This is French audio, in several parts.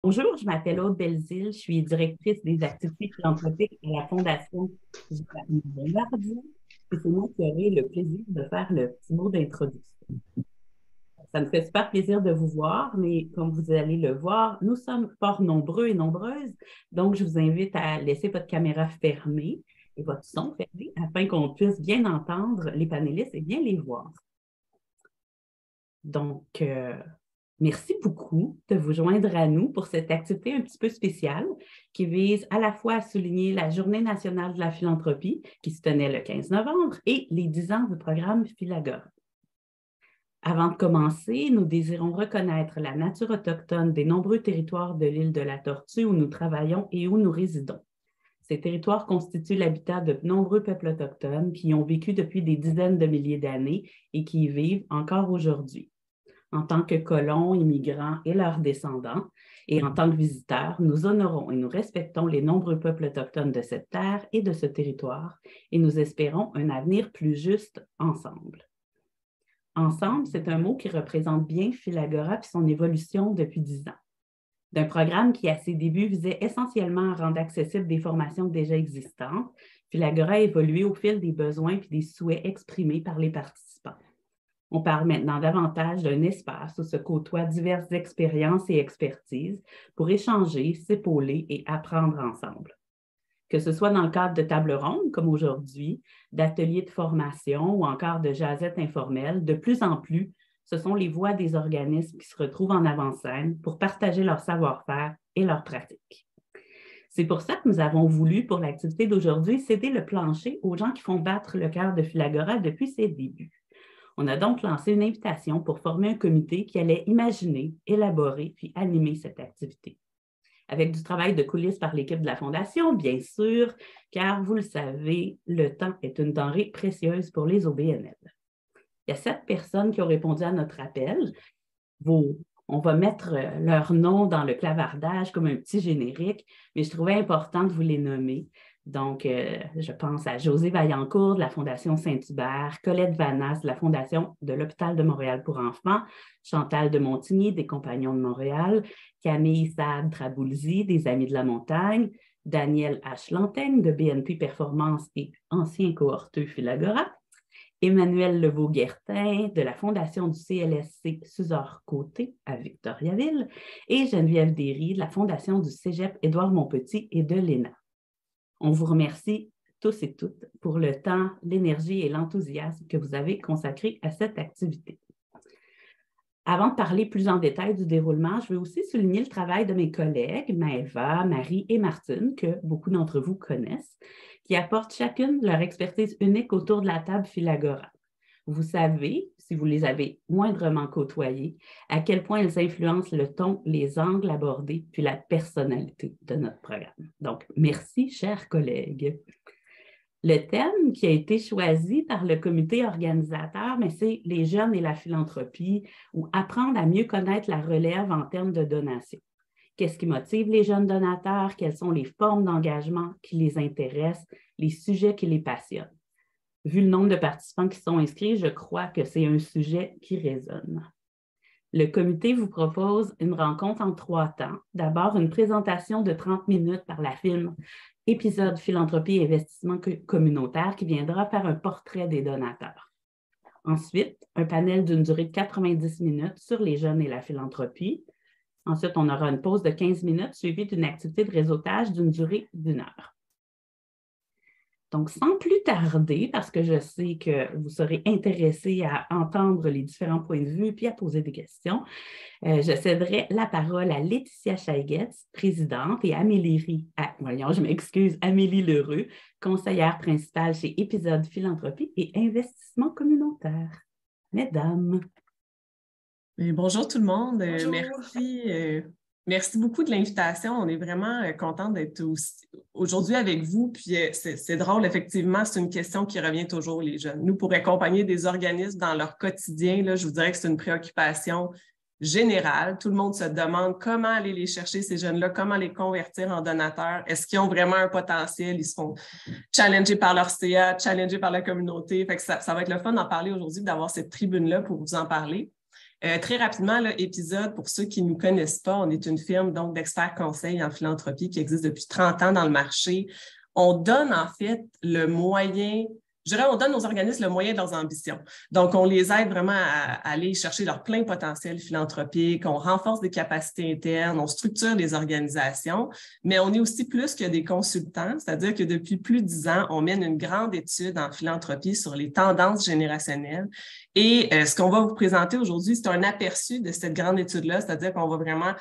Bonjour, je m'appelle Aude Belzile, je suis directrice des activités philanthropiques à la Fondation Bombardier et c'est moi qui aurai le plaisir de faire le petit mot d'introduction. Ça me fait super plaisir de vous voir, mais comme vous allez le voir, nous sommes fort nombreux et nombreuses, donc je vous invite à laisser votre caméra fermée et votre son fermé afin qu'on puisse bien entendre les panélistes et bien les voir. Donc, merci beaucoup de vous joindre à nous pour cette activité un petit peu spéciale qui vise à la fois à souligner la Journée nationale de la philanthropie qui se tenait le 15 novembre et les 10 ans du programme Philagora. Avant de commencer, nous désirons reconnaître la nature autochtone des nombreux territoires de l'île de la Tortue où nous travaillons et où nous résidons. Ces territoires constituent l'habitat de nombreux peuples autochtones qui y ont vécu depuis des dizaines de milliers d'années et qui y vivent encore aujourd'hui. En tant que colons, immigrants et leurs descendants, et en tant que visiteurs, nous honorons et nous respectons les nombreux peuples autochtones de cette terre et de ce territoire, et nous espérons un avenir plus juste ensemble. Ensemble, c'est un mot qui représente bien Philagora et son évolution depuis 10 ans. D'un programme qui, à ses débuts, visait essentiellement à rendre accessibles des formations déjà existantes, Philagora a évolué au fil des besoins et des souhaits exprimés par les participants. On parle maintenant davantage d'un espace où se côtoient diverses expériences et expertises pour échanger, s'épauler et apprendre ensemble. Que ce soit dans le cadre de tables rondes, comme aujourd'hui, d'ateliers de formation ou encore de jasettes informelles, de plus en plus, ce sont les voix des organismes qui se retrouvent en avant-scène pour partager leur savoir-faire et leurs pratiques. C'est pour ça que nous avons voulu, pour l'activité d'aujourd'hui, céder le plancher aux gens qui font battre le cœur de Philagora depuis ses débuts. On a donc lancé une invitation pour former un comité qui allait imaginer, élaborer puis animer cette activité. Avec du travail de coulisses par l'équipe de la Fondation, bien sûr, car vous le savez, le temps est une denrée précieuse pour les OBNL. Il y a 7 personnes qui ont répondu à notre appel. On va mettre leur nom dans le clavardage comme un petit générique, mais je trouvais important de vous les nommer. Donc, je pense à José Vaillancourt de la Fondation Saint-Hubert, Colette Vanas de la Fondation de l'Hôpital de Montréal pour enfants, Chantal de Montigny des Compagnons de Montréal, Camille Saad-Traboulzi des Amis de la Montagne, Daniel H. Lantaigne de BNP Performance et ancien cohorteux Philagora, Emmanuel Leveau-Guertin de la Fondation du CLSC Suzor-Côté à Victoriaville et Geneviève Derry de la Fondation du Cégep Édouard-Montpetit et de l'ENA. On vous remercie tous et toutes pour le temps, l'énergie et l'enthousiasme que vous avez consacré à cette activité. Avant de parler plus en détail du déroulement, je veux aussi souligner le travail de mes collègues Maëva, Marie et Martine, que beaucoup d'entre vous connaissent, qui apportent chacune leur expertise unique autour de la table Philagora. Vous savez, si vous les avez moindrement côtoyées, à quel point elles influencent le ton, les angles abordés, puis la personnalité de notre programme. Donc, merci, chers collègues. Le thème qui a été choisi par le comité organisateur, c'est les jeunes et la philanthropie ou apprendre à mieux connaître la relève en termes de donation. Qu'est-ce qui motive les jeunes donateurs? Quelles sont les formes d'engagement qui les intéressent, les sujets qui les passionnent? Vu le nombre de participants qui sont inscrits, je crois que c'est un sujet qui résonne. Le comité vous propose une rencontre en 3 temps. D'abord, une présentation de 30 minutes par la film Épisode Philanthropie et Investissement communautaire qui viendra faire un portrait des donateurs. Ensuite, un panel d'une durée de 90 minutes sur les jeunes et la philanthropie. Ensuite, on aura une pause de 15 minutes suivie d'une activité de réseautage d'une durée d'1 heure. Donc, sans plus tarder, parce que je sais que vous serez intéressés à entendre les différents points de vue puis à poser des questions, je céderai la parole à Laetitia Chaiguetz, présidente, et Amélie Lheureux, conseillère principale chez Épisode Philanthropie et Investissement communautaire. Mesdames. Bonjour tout le monde. Bonjour. Merci beaucoup de l'invitation. On est vraiment content d'être aujourd'hui avec vous. Puis c'est drôle, effectivement, c'est une question qui revient toujours, les jeunes. Nous, pour accompagner des organismes dans leur quotidien, là, je vous dirais que c'est une préoccupation générale. Tout le monde se demande comment aller les chercher, ces jeunes-là, comment les convertir en donateurs. Est-ce qu'ils ont vraiment un potentiel? Ils se font challenger par leur CA, challenger par la communauté. Fait que ça va être le fun d'en parler aujourd'hui, d'avoir cette tribune-là pour vous en parler. Très rapidement, là, épisode, pour ceux qui ne nous connaissent pas, on est une firme donc d'experts conseils en philanthropie qui existe depuis 30 ans dans le marché. On donne en fait le moyen, je dirais, on donne aux organismes le moyen de leurs ambitions. Donc, on les aide vraiment à aller chercher leur plein potentiel philanthropique, on renforce des capacités internes, on structure des organisations, mais on est aussi plus que des consultants, c'est-à-dire que depuis plus de 10 ans, on mène une grande étude en philanthropie sur les tendances générationnelles. Et ce qu'on va vous présenter aujourd'hui, c'est un aperçu de cette grande étude-là, c'est-à-dire qu'on va vraiment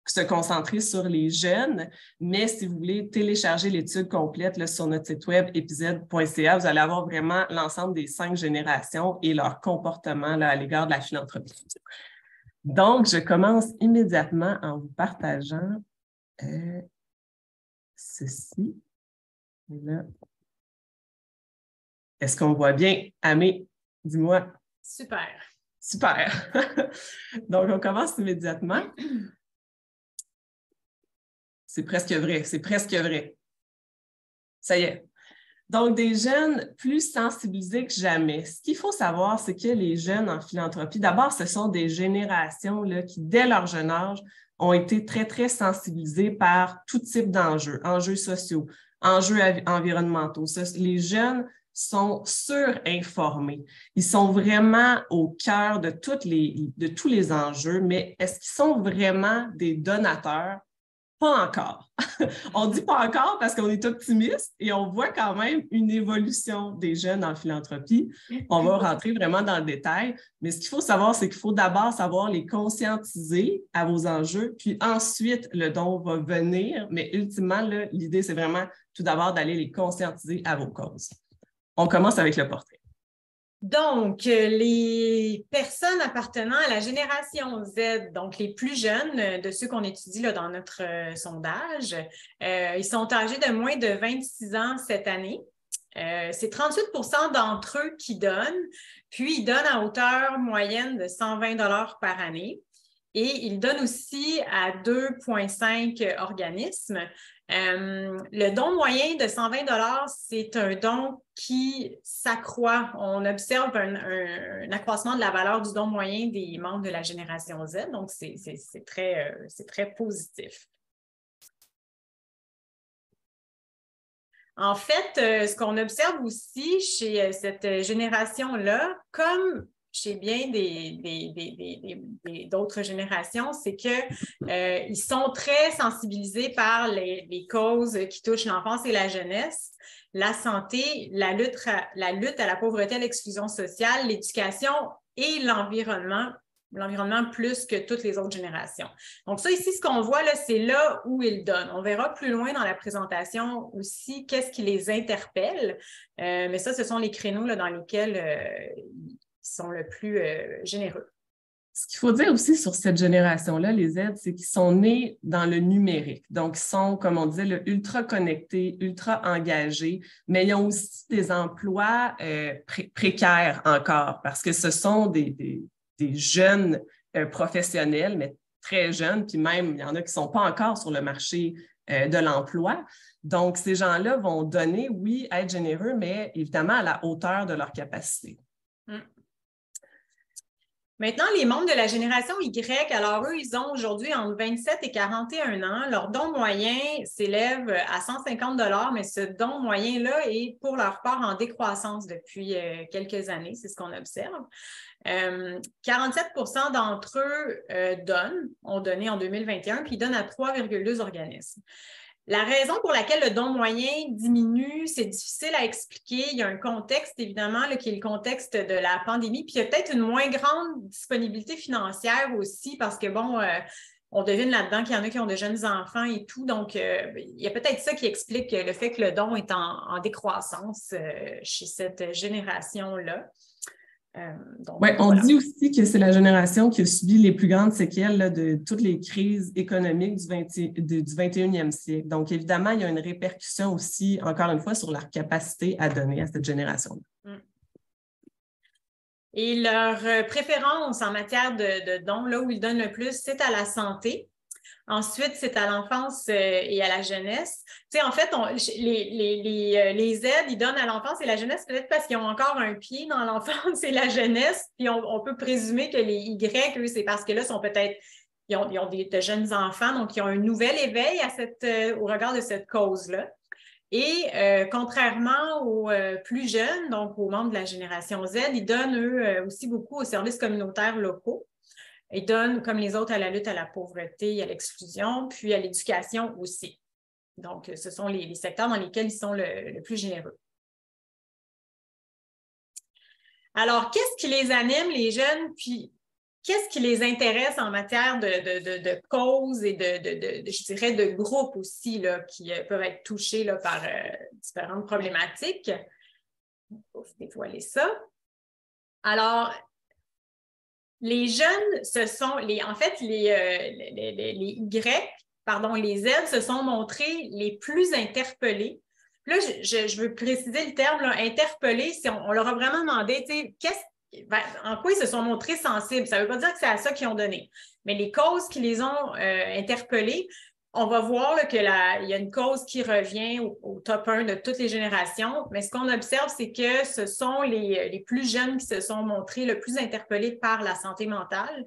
se concentrer sur les jeunes, mais si vous voulez télécharger l'étude complète là, sur notre site web épisode.ca, vous allez avoir vraiment l'ensemble des 5 générations et leur comportement là, à l'égard de la philanthropie. Donc, je commence immédiatement en vous partageant ceci. Là. Est-ce qu'on voit bien? Amé, dis-moi. Super. Super. Donc, on commence immédiatement. C'est presque vrai, c'est presque vrai. Ça y est. Donc, des jeunes plus sensibilisés que jamais. Ce qu'il faut savoir, c'est que les jeunes en philanthropie, d'abord, ce sont des générations là, qui, dès leur jeune âge, ont été très, très sensibilisés par tout type d'enjeux, enjeux sociaux, enjeux environnementaux. Les jeunes sont surinformés. Ils sont vraiment au cœur de tous les enjeux, mais est-ce qu'ils sont vraiment des donateurs? Pas encore. On dit pas encore parce qu'on est optimiste et on voit quand même une évolution des jeunes en philanthropie. On va rentrer vraiment dans le détail, mais ce qu'il faut savoir, c'est qu'il faut d'abord savoir les conscientiser à vos enjeux, puis ensuite, le don va venir, mais ultimement, l'idée, c'est vraiment tout d'abord d'aller les conscientiser à vos causes. On commence avec le portrait. Donc, les personnes appartenant à la génération Z, donc les plus jeunes de ceux qu'on étudie là, dans notre sondage, ils sont âgés de moins de 26 ans cette année. C'est 38% d'entre eux qui donnent, puis ils donnent à hauteur moyenne de 120 $ par année. Et ils donnent aussi à 2,5 organismes. Le don moyen de 120 $, c'est un don qui s'accroît. On observe un accroissement de la valeur du don moyen des membres de la génération Z, donc c'est très positif. En fait, ce qu'on observe aussi chez cette génération-là, comme chez bien d'autres générations, c'est qu'ils sont très sensibilisés par les causes qui touchent l'enfance et la jeunesse, la santé, la lutte à la pauvreté, à l'exclusion sociale, l'éducation et l'environnement plus que toutes les autres générations. Donc ça ici, ce qu'on voit, là, c'est là où ils donnent. On verra plus loin dans la présentation aussi qu'est-ce qui les interpelle, mais ça, ce sont les créneaux là, dans lesquels ils sont le plus généreux. Ce qu'il faut dire aussi sur cette génération-là, les Z, c'est qu'ils sont nés dans le numérique. Donc, ils sont, comme on disait, ultra connectés, ultra engagés, mais ils ont aussi des emplois précaires encore parce que ce sont des jeunes professionnels, mais très jeunes, puis même, il y en a qui ne sont pas encore sur le marché de l'emploi. Donc, ces gens-là vont donner, oui, être généreux, mais évidemment à la hauteur de leur capacité. Maintenant, les membres de la génération Y, alors eux, ils ont aujourd'hui entre 27 et 41 ans. Leur don moyen s'élève à 150 $, mais ce don moyen-là est pour leur part en décroissance depuis quelques années, c'est ce qu'on observe. 47% d'entre eux ont donné en 2021, puis ils donnent à 3,2 organismes. La raison pour laquelle le don moyen diminue, c'est difficile à expliquer. Il y a un contexte, évidemment, là, qui est le contexte de la pandémie. Puis il y a peut-être une moins grande disponibilité financière aussi parce que, bon, on devine là-dedans qu'il y en a qui ont de jeunes enfants et tout. Donc, il y a peut-être ça qui explique le fait que le don est en décroissance chez cette génération-là. Oui, on dit aussi que c'est la génération qui a subi les plus grandes séquelles là, de toutes les crises économiques du 21e siècle. Donc, évidemment, il y a une répercussion aussi, encore une fois, sur leur capacité à donner à cette génération-là. Et leur préférence en matière de dons, là où ils donnent le plus, c'est à la santé. Ensuite, c'est à l'enfance et à la jeunesse. Tu sais, en fait, les aides, ils donnent à l'enfance et la jeunesse peut-être parce qu'ils ont encore un pied dans l'enfance et la jeunesse. Puis on peut présumer que les Y, eux, c'est parce que là, sont peut-être, ils ont de jeunes enfants, donc ils ont un nouvel éveil au regard de cette cause-là. Et contrairement aux plus jeunes, donc aux membres de la génération Z, ils donnent, eux, aussi beaucoup aux services communautaires locaux. Ils donnent, comme les autres, à la lutte à la pauvreté et à l'exclusion, puis à l'éducation aussi. Donc, ce sont les secteurs dans lesquels ils sont le plus généreux. Alors, qu'est-ce qui les anime, les jeunes, puis qu'est-ce qui les intéresse en matière de causes et je dirais, de groupes aussi là, qui peuvent être touchés là, par différentes problématiques? Il faut dévoiler ça. Alors, les jeunes, ce sont les Z se sont montrés les plus interpellés. Là, je veux préciser le terme, là, interpellés, on leur a vraiment demandé, tu sais, en quoi ils se sont montrés sensibles. Ça ne veut pas dire que c'est à ça qu'ils ont donné. Mais les causes qui les ont interpellés, on va voir là, qu'il y a une cause qui revient au top 1 de toutes les générations. Mais ce qu'on observe, c'est que ce sont les plus jeunes qui se sont montrés le plus interpellés par la santé mentale,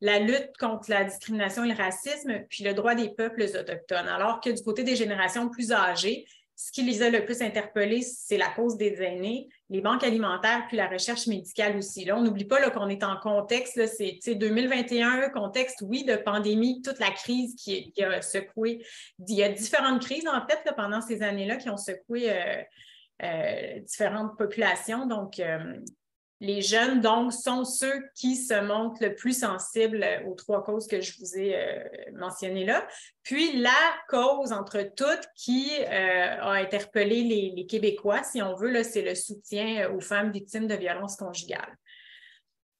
la lutte contre la discrimination et le racisme, puis le droit des peuples autochtones. Alors que du côté des générations plus âgées, ce qui les a le plus interpellés, c'est la cause des aînés, les banques alimentaires, puis la recherche médicale aussi. Là, on n'oublie pas là, qu'on est en contexte, là, c'est 2021, contexte, oui, de pandémie, toute la crise qui a secoué. Il y a différentes crises, en fait, là, pendant ces années-là qui ont secoué différentes populations. Donc, les jeunes, donc, sont ceux qui se montrent le plus sensibles aux trois causes que je vous ai mentionnées là. Puis, la cause entre toutes qui a interpellé les Québécois, si on veut, là, c'est le soutien aux femmes victimes de violences conjugales.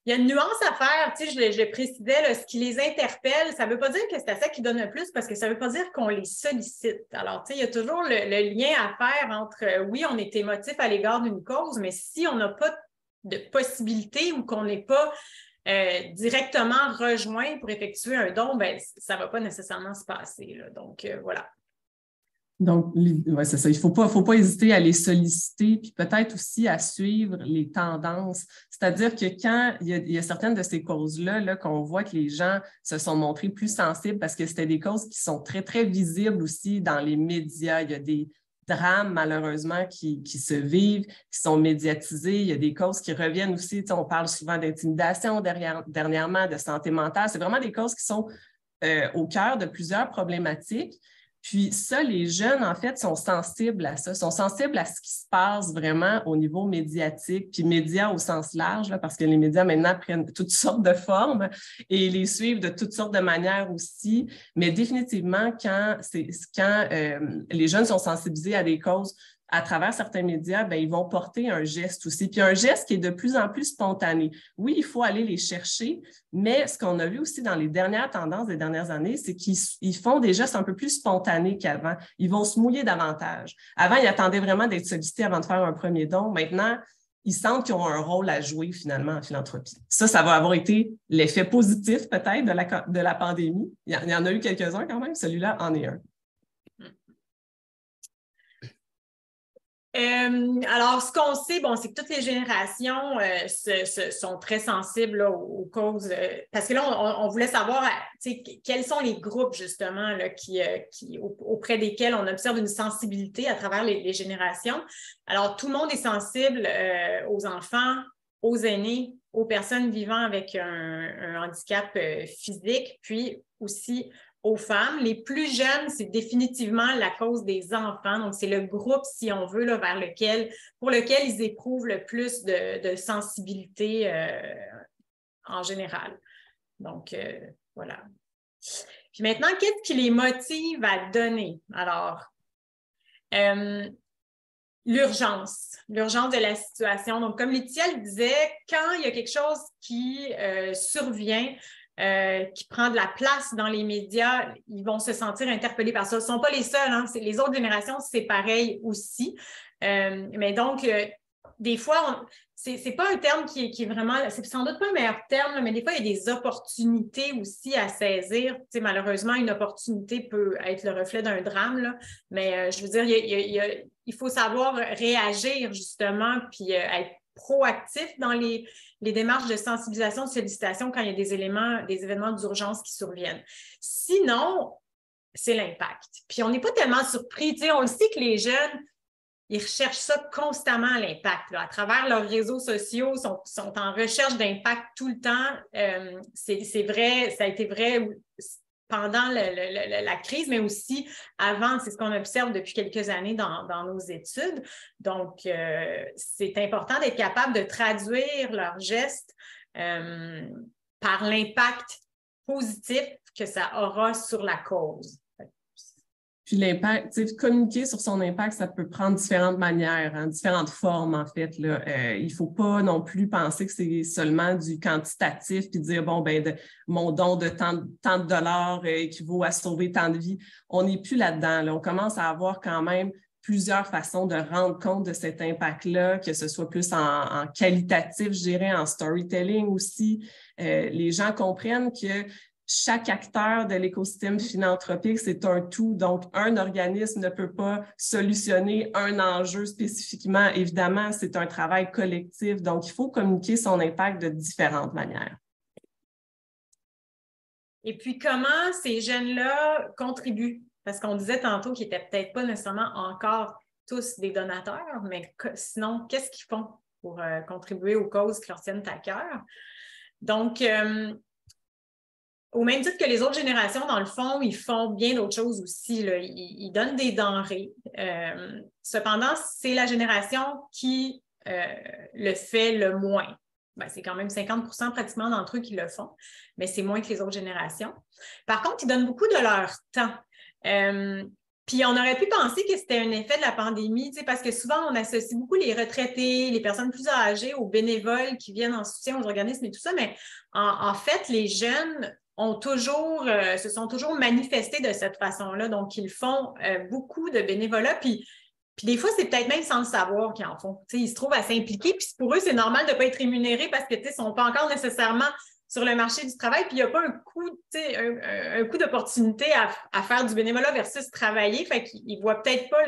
Il y a une nuance à faire, tu sais, je le précisais, là, ce qui les interpelle, ça ne veut pas dire que c'est à ça qu'ils donnent le plus, parce que ça ne veut pas dire qu'on les sollicite. Alors, tu sais, il y a toujours le lien à faire entre, oui, on est émotif à l'égard d'une cause, mais si on n'a pas de possibilité ou qu'on n'est pas directement rejoint pour effectuer un don, ben, ça ne va pas nécessairement se passer. Là. Donc, voilà. Donc, ouais, c'est ça. Il ne faut pas hésiter à les solliciter, puis peut-être aussi à suivre les tendances. C'est-à-dire que quand il y a certaines de ces causes-là, là, qu'on voit que les gens se sont montrés plus sensibles parce que c'était des causes qui sont très, très visibles aussi dans les médias. Il y a des drames, malheureusement, qui se vivent, qui sont médiatisés. Il y a des causes qui reviennent aussi. On parle souvent d'intimidation dernièrement, de santé mentale. C'est vraiment des causes qui sont au cœur de plusieurs problématiques. Puis ça, les jeunes, en fait, sont sensibles à ça, sont sensibles à ce qui se passe vraiment au niveau médiatique, puis médias au sens large, là, parce que les médias maintenant prennent toutes sortes de formes et les suivent de toutes sortes de manières aussi. Mais définitivement, quand les jeunes sont sensibilisés à des causes à travers certains médias, bien, ils vont porter un geste aussi. Puis un geste qui est de plus en plus spontané. Oui, il faut aller les chercher, mais ce qu'on a vu aussi dans les dernières tendances des dernières années, c'est qu'ils font des gestes un peu plus spontanés qu'avant. Ils vont se mouiller davantage. Avant, ils attendaient vraiment d'être sollicités avant de faire un premier don. Maintenant, ils sentent qu'ils ont un rôle à jouer finalement en philanthropie. Ça va avoir été l'effet positif peut-être de la pandémie. Il y en a eu quelques-uns quand même. Celui-là en est un. Alors, ce qu'on sait, bon, c'est que toutes les générations sont très sensibles là, aux causes. Parce que là, on voulait savoir quels sont les groupes, justement, là, auprès desquels on observe une sensibilité à travers les générations. Alors, tout le monde est sensible aux enfants, aux aînés, aux personnes vivant avec un handicap physique, puis aussi aux femmes. Les plus jeunes, c'est définitivement la cause des enfants. Donc, c'est le groupe, si on veut, là, pour lequel ils éprouvent le plus de sensibilité en général. Donc, voilà. Puis maintenant, qu'est-ce qui les motive à donner? Alors, l'urgence de la situation. Donc, comme Laetitia le disait, quand il y a quelque chose qui survient, qui prend de la place dans les médias, ils vont se sentir interpellés par ça. Ce ne sont pas les seuls, hein? Les autres générations, c'est pareil aussi. Mais donc, des fois, c'est pas un terme qui est vraiment, c'est sans doute pas un meilleur terme, là, mais des fois, il y a des opportunités aussi à saisir. Tu sais, malheureusement, une opportunité peut être le reflet d'un drame, là, mais je veux dire, il faut savoir réagir justement, puis être proactif dans les démarches de sensibilisation, de sollicitation quand il y a des événements d'urgence qui surviennent. Sinon, c'est l'impact. Puis on n'est pas tellement surpris. Tu sais, on le sait que les jeunes, ils recherchent ça constamment, l'impact. À travers leurs réseaux sociaux, sont en recherche d'impact tout le temps. C'est vrai, ça a été vrai pendant la crise, mais aussi avant, c'est ce qu'on observe depuis quelques années dans nos études. Donc, c'est important d'être capable de traduire leurs gestes par l'impact positif que ça aura sur la cause. Puis l'impact, tu sais, communiquer sur son impact, ça peut prendre différentes manières, hein, différentes formes, en fait. Là. Il ne faut pas non plus penser que c'est seulement du quantitatif puis dire, bon, ben, mon don de tant de dollars équivaut à sauver tant de vies. On n'est plus là-dedans. Là. On commence à avoir quand même plusieurs façons de rendre compte de cet impact-là, que ce soit plus en qualitatif, je dirais, en storytelling aussi. Les gens comprennent que chaque acteur de l'écosystème philanthropique, c'est un tout. Donc, un organisme ne peut pas solutionner un enjeu spécifiquement. Évidemment, c'est un travail collectif. Donc, il faut communiquer son impact de différentes manières. Et puis, comment ces jeunes-là contribuent? Parce qu'on disait tantôt qu'ils n'étaient peut-être pas nécessairement encore tous des donateurs, mais sinon, qu'est-ce qu'ils font pour contribuer aux causes qui leur tiennent à cœur? Donc, au même titre que les autres générations, dans le fond, ils font bien d'autres choses aussi. Là. Ils donnent des denrées. Cependant, c'est la génération qui le fait le moins. Ben, c'est quand même 50% pratiquement d'entre eux qui le font, mais c'est moins que les autres générations. Par contre, ils donnent beaucoup de leur temps. Puis on aurait pu penser que c'était un effet de la pandémie, parce que souvent, on associe beaucoup les retraités, les personnes plus âgées aux bénévoles qui viennent en soutien aux organismes et tout ça, mais en fait, les jeunes se sont toujours manifestés de cette façon-là. Donc, ils font beaucoup de bénévolat. Puis des fois, c'est peut-être même sans le savoir qu'ils en font. Ils se trouvent à s'impliquer. Puis pour eux, c'est normal de ne pas être rémunérés parce qu'ils ne sont pas encore nécessairement sur le marché du travail. Puis il n'y a pas un coût d'opportunité à faire du bénévolat versus travailler. Fait qu'ils ne voient peut-être pas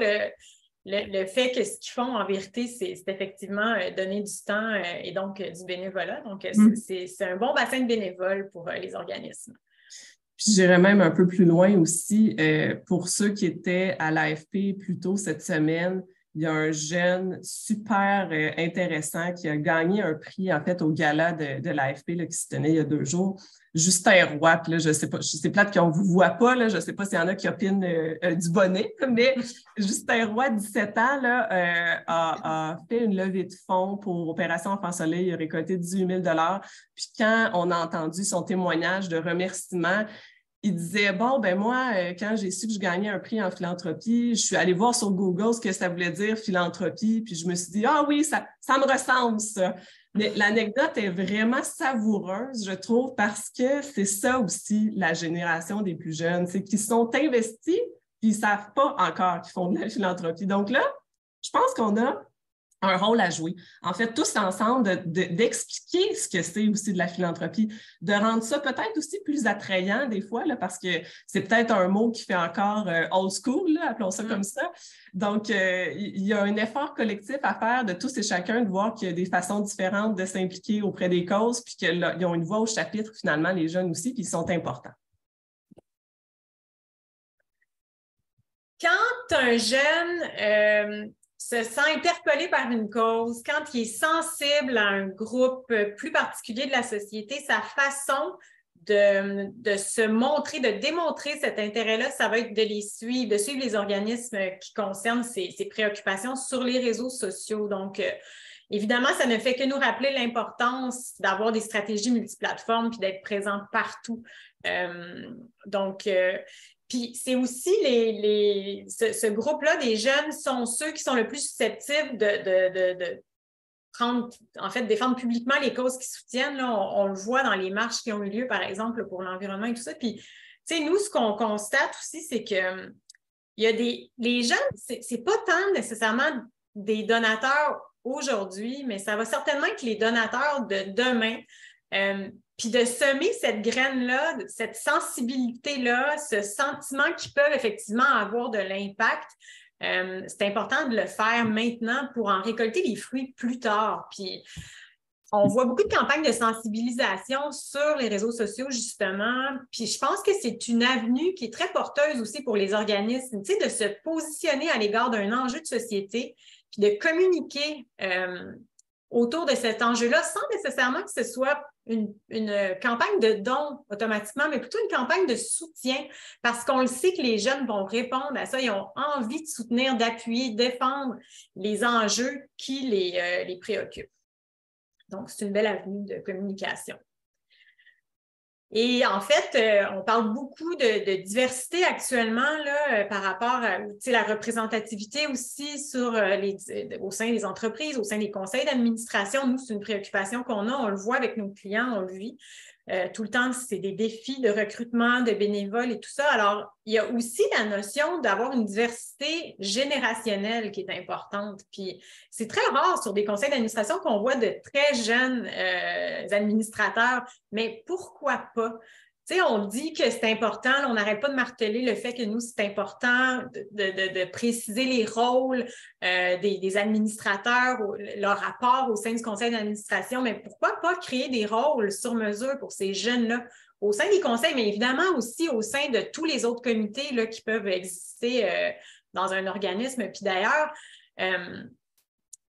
le fait que ce qu'ils font, en vérité, c'est effectivement donner du temps et donc du bénévolat. Donc, c'est un bon bassin de bénévoles pour les organismes. Puis j'irais même un peu plus loin aussi. Pour ceux qui étaient à l'AFP plus tôt cette semaine, il y a un jeune super intéressant qui a gagné un prix, en fait, au gala de l'AFP là, qui se tenait il y a 2 jours. Justin Roy, puis là, je sais pas, c'est plate qu'on ne vous voit pas, là, je ne sais pas s'il y en a qui opinent du bonnet, mais Justin Roy, 17 ans, là, a fait une levée de fonds pour Opération Enfant Soleil, il a récolté 18 000 $. Puis quand on a entendu son témoignage de remerciement, il disait, bon, ben moi, quand j'ai su que je gagnais un prix en philanthropie, je suis allée voir sur Google ce que ça voulait dire philanthropie, puis je me suis dit, ah oui, ça me ressemble, ça. Mais l'anecdote est vraiment savoureuse, je trouve, parce que c'est ça aussi la génération des plus jeunes, c'est qu'ils sont investis, puis ils ne savent pas encore qu'ils font de la philanthropie. Donc là, je pense qu'on a un rôle à jouer. En fait, tous ensemble, d'expliquer ce que c'est aussi de la philanthropie, de rendre ça peut-être aussi plus attrayant des fois, là, parce que c'est peut-être un mot qui fait encore old school, là, appelons ça comme ça. Donc, il y a un effort collectif à faire de tous et chacun de voir qu'il y a des façons différentes de s'impliquer auprès des causes, puis qu'ils ont une voix au chapitre, finalement, les jeunes aussi, puis ils sont importants. Quand un jeune se sent interpellé par une cause, quand il est sensible à un groupe plus particulier de la société, sa façon de se montrer, de démontrer cet intérêt-là, ça va être de les suivre, de suivre les organismes qui concernent ces préoccupations sur les réseaux sociaux. Donc, évidemment, ça ne fait que nous rappeler l'importance d'avoir des stratégies multiplateformes puis d'être présent partout. Puis c'est aussi ce groupe-là des jeunes sont ceux qui sont le plus susceptibles de prendre, en fait, défendre publiquement les causes qu'ils soutiennent. Là, on le voit dans les marches qui ont eu lieu, par exemple, pour l'environnement et tout ça. Puis, tu sais, nous, ce qu'on constate aussi, c'est que il y a les jeunes, c'est pas tant nécessairement des donateurs aujourd'hui, mais ça va certainement être les donateurs de demain. Puis de semer cette graine-là, cette sensibilité-là, ce sentiment qu'ils peuvent effectivement avoir de l'impact, c'est important de le faire maintenant pour en récolter les fruits plus tard. Puis on voit beaucoup de campagnes de sensibilisation sur les réseaux sociaux, justement. Puis je pense que c'est une avenue qui est très porteuse aussi pour les organismes, tu sais, de se positionner à l'égard d'un enjeu de société, puis de communiquer autour de cet enjeu-là sans nécessairement que ce soit une campagne de dons automatiquement, mais plutôt une campagne de soutien parce qu'on le sait que les jeunes vont répondre à ça. Ils ont envie de soutenir, d'appuyer, de défendre les enjeux qui les préoccupent. Donc, c'est une belle avenue de communication. Et en fait, on parle beaucoup de diversité actuellement là, par rapport à la représentativité aussi au sein des entreprises, au sein des conseils d'administration. Nous, c'est une préoccupation qu'on a, on le voit avec nos clients, on le vit. Tout le temps, c'est des défis de recrutement, de bénévoles et tout ça. Alors, il y a aussi la notion d'avoir une diversité générationnelle qui est importante. Puis, c'est très rare sur des conseils d'administration qu'on voit de très jeunes administrateurs, mais pourquoi pas? Tu sais, on dit que c'est important, là, on n'arrête pas de marteler le fait que nous, c'est important de préciser les rôles des administrateurs, leur rapport au sein du conseil d'administration, mais pourquoi pas créer des rôles sur mesure pour ces jeunes-là au sein des conseils, mais évidemment aussi au sein de tous les autres comités là, qui peuvent exister dans un organisme. Puis d'ailleurs,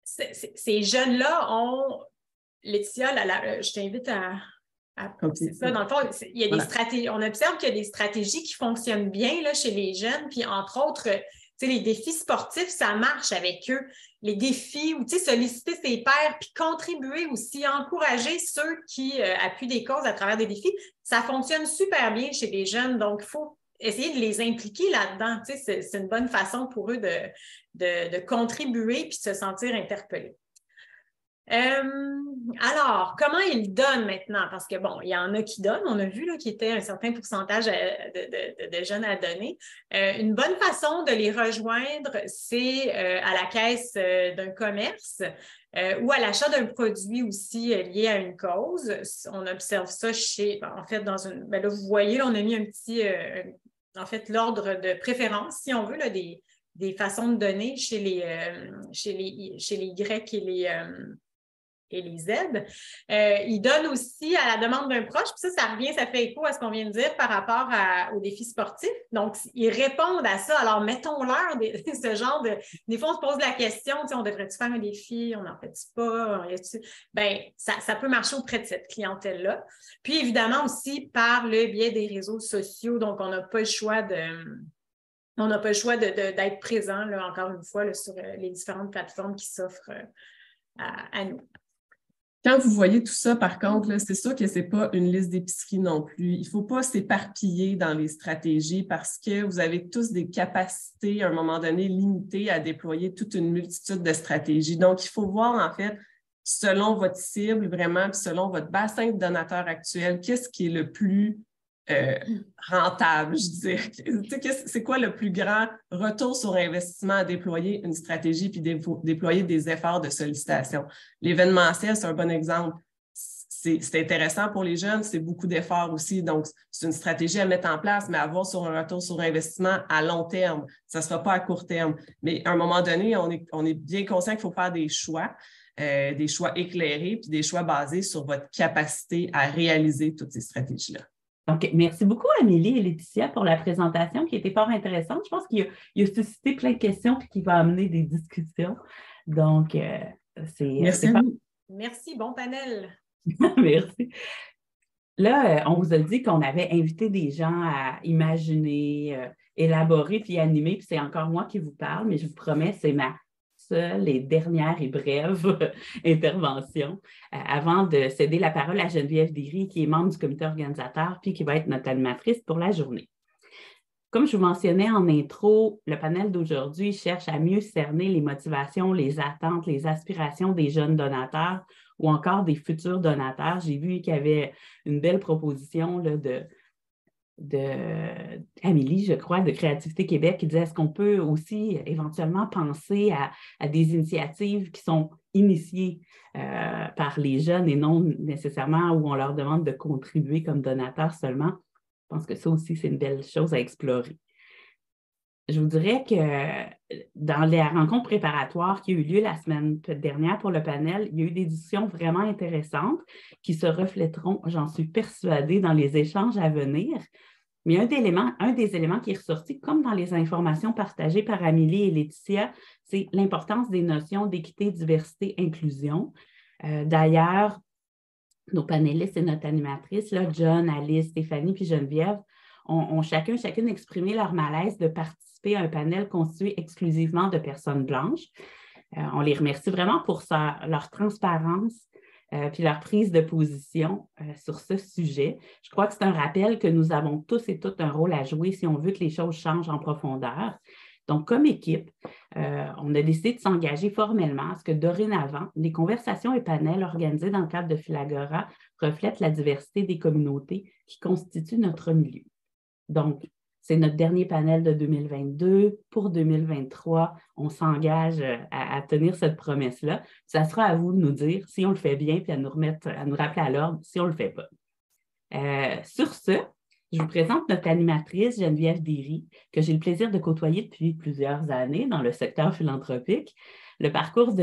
ces jeunes-là ont, Laetitia, je t'invite à... C'est ça, dans le fond, il y a des stratégies. On observe qu'il y a des stratégies qui fonctionnent bien là, chez les jeunes, puis entre autres, les défis sportifs, ça marche avec eux. Les défis ou solliciter ses pairs, puis contribuer aussi, encourager ceux qui appuient des causes à travers des défis, ça fonctionne super bien chez les jeunes. Donc, il faut essayer de les impliquer là-dedans. C'est une bonne façon pour eux de contribuer puis de se sentir interpellés. Alors, comment ils donnent maintenant? Parce que, bon, il y en a qui donnent, on a vu là, qu'il y était un certain pourcentage de jeunes à donner. Une bonne façon de les rejoindre, c'est à la caisse d'un commerce ou à l'achat d'un produit aussi lié à une cause. On observe ça en fait, là, vous voyez, là, on a mis un petit, en fait, l'ordre de préférence, si on veut, là, des façons de donner chez les Y et les Z. Ils donnent aussi à la demande d'un proche, puis ça revient, ça fait écho à ce qu'on vient de dire par rapport aux défis sportifs. Donc, ils répondent à ça. Alors, mettons-leur ce genre de... Des fois, on se pose la question, on devrait-tu faire un défi? On n'en fait-tu pas? Bien, ça peut marcher auprès de cette clientèle-là. Puis, évidemment, aussi par le biais des réseaux sociaux. Donc, on n'a pas le choix d'être présent, là, encore une fois, là, sur les différentes plateformes qui s'offrent à nous. Quand vous voyez tout ça, par contre, là, c'est sûr que ce n'est pas une liste d'épicerie non plus. Il ne faut pas s'éparpiller dans les stratégies parce que vous avez tous des capacités, à un moment donné, limitées à déployer toute une multitude de stratégies. Donc, il faut voir, en fait, selon votre cible, vraiment, puis selon votre bassin de donateurs actuel, qu'est-ce qui est le plus rentable, je dirais. C'est quoi le plus grand retour sur investissement à déployer une stratégie puis déployer des efforts de sollicitation? L'événementiel, c'est un bon exemple. C'est intéressant pour les jeunes, c'est beaucoup d'efforts aussi. Donc, c'est une stratégie à mettre en place, mais avoir sur un retour sur investissement à long terme. Ça ne sera pas à court terme. Mais à un moment donné, on est bien conscient qu'il faut faire des choix éclairés puis des choix basés sur votre capacité à réaliser toutes ces stratégies-là. Donc, merci beaucoup, Amélie et Laetitia, pour la présentation qui était fort intéressante. Je pense qu'il a suscité plein de questions et qu'il va amener des discussions. Donc, merci. Merci, bon panel. Merci. Là, on vous a dit qu'on avait invité des gens à imaginer, élaborer puis animer, puis c'est encore moi qui vous parle, mais je vous promets, c'est ma seule et dernière et brève intervention avant de céder la parole à Geneviève Derry, qui est membre du comité organisateur puis qui va être notre animatrice pour la journée. Comme je vous mentionnais en intro, le panel d'aujourd'hui cherche à mieux cerner les motivations, les attentes, les aspirations des jeunes donateurs ou encore des futurs donateurs. J'ai vu qu'il y avait une belle proposition là, Amélie, je crois, de Créativité Québec, qui disait est-ce qu'on peut aussi éventuellement penser à des initiatives qui sont initiées par les jeunes et non nécessairement où on leur demande de contribuer comme donateurs seulement. Je pense que ça aussi, c'est une belle chose à explorer. Je vous dirais que dans les rencontres préparatoires qui ont eu lieu la semaine dernière pour le panel, il y a eu des discussions vraiment intéressantes qui se reflèteront, j'en suis persuadée, dans les échanges à venir. Mais un des éléments qui est ressorti, comme dans les informations partagées par Amélie et Laetitia, c'est l'importance des notions d'équité, diversité, inclusion. D'ailleurs, nos panélistes et notre animatrice, là, John, Alice, Stéphanie puis Geneviève, ont chacune exprimé leur malaise de participer à un panel constitué exclusivement de personnes blanches. On les remercie vraiment pour leur transparence puis leur prise de position sur ce sujet. Je crois que c'est un rappel que nous avons tous et toutes un rôle à jouer si on veut que les choses changent en profondeur. Donc, comme équipe, on a décidé de s'engager formellement à ce que dorénavant, les conversations et panels organisés dans le cadre de Philagora reflètent la diversité des communautés qui constituent notre milieu. Donc, c'est notre dernier panel de 2022. Pour 2023, on s'engage à tenir cette promesse-là. Ça sera à vous de nous dire si on le fait bien puis à nous rappeler à l'ordre si on ne le fait pas. Sur ce, je vous présente notre animatrice Geneviève Derry, que j'ai le plaisir de côtoyer depuis plusieurs années dans le secteur philanthropique. Le parcours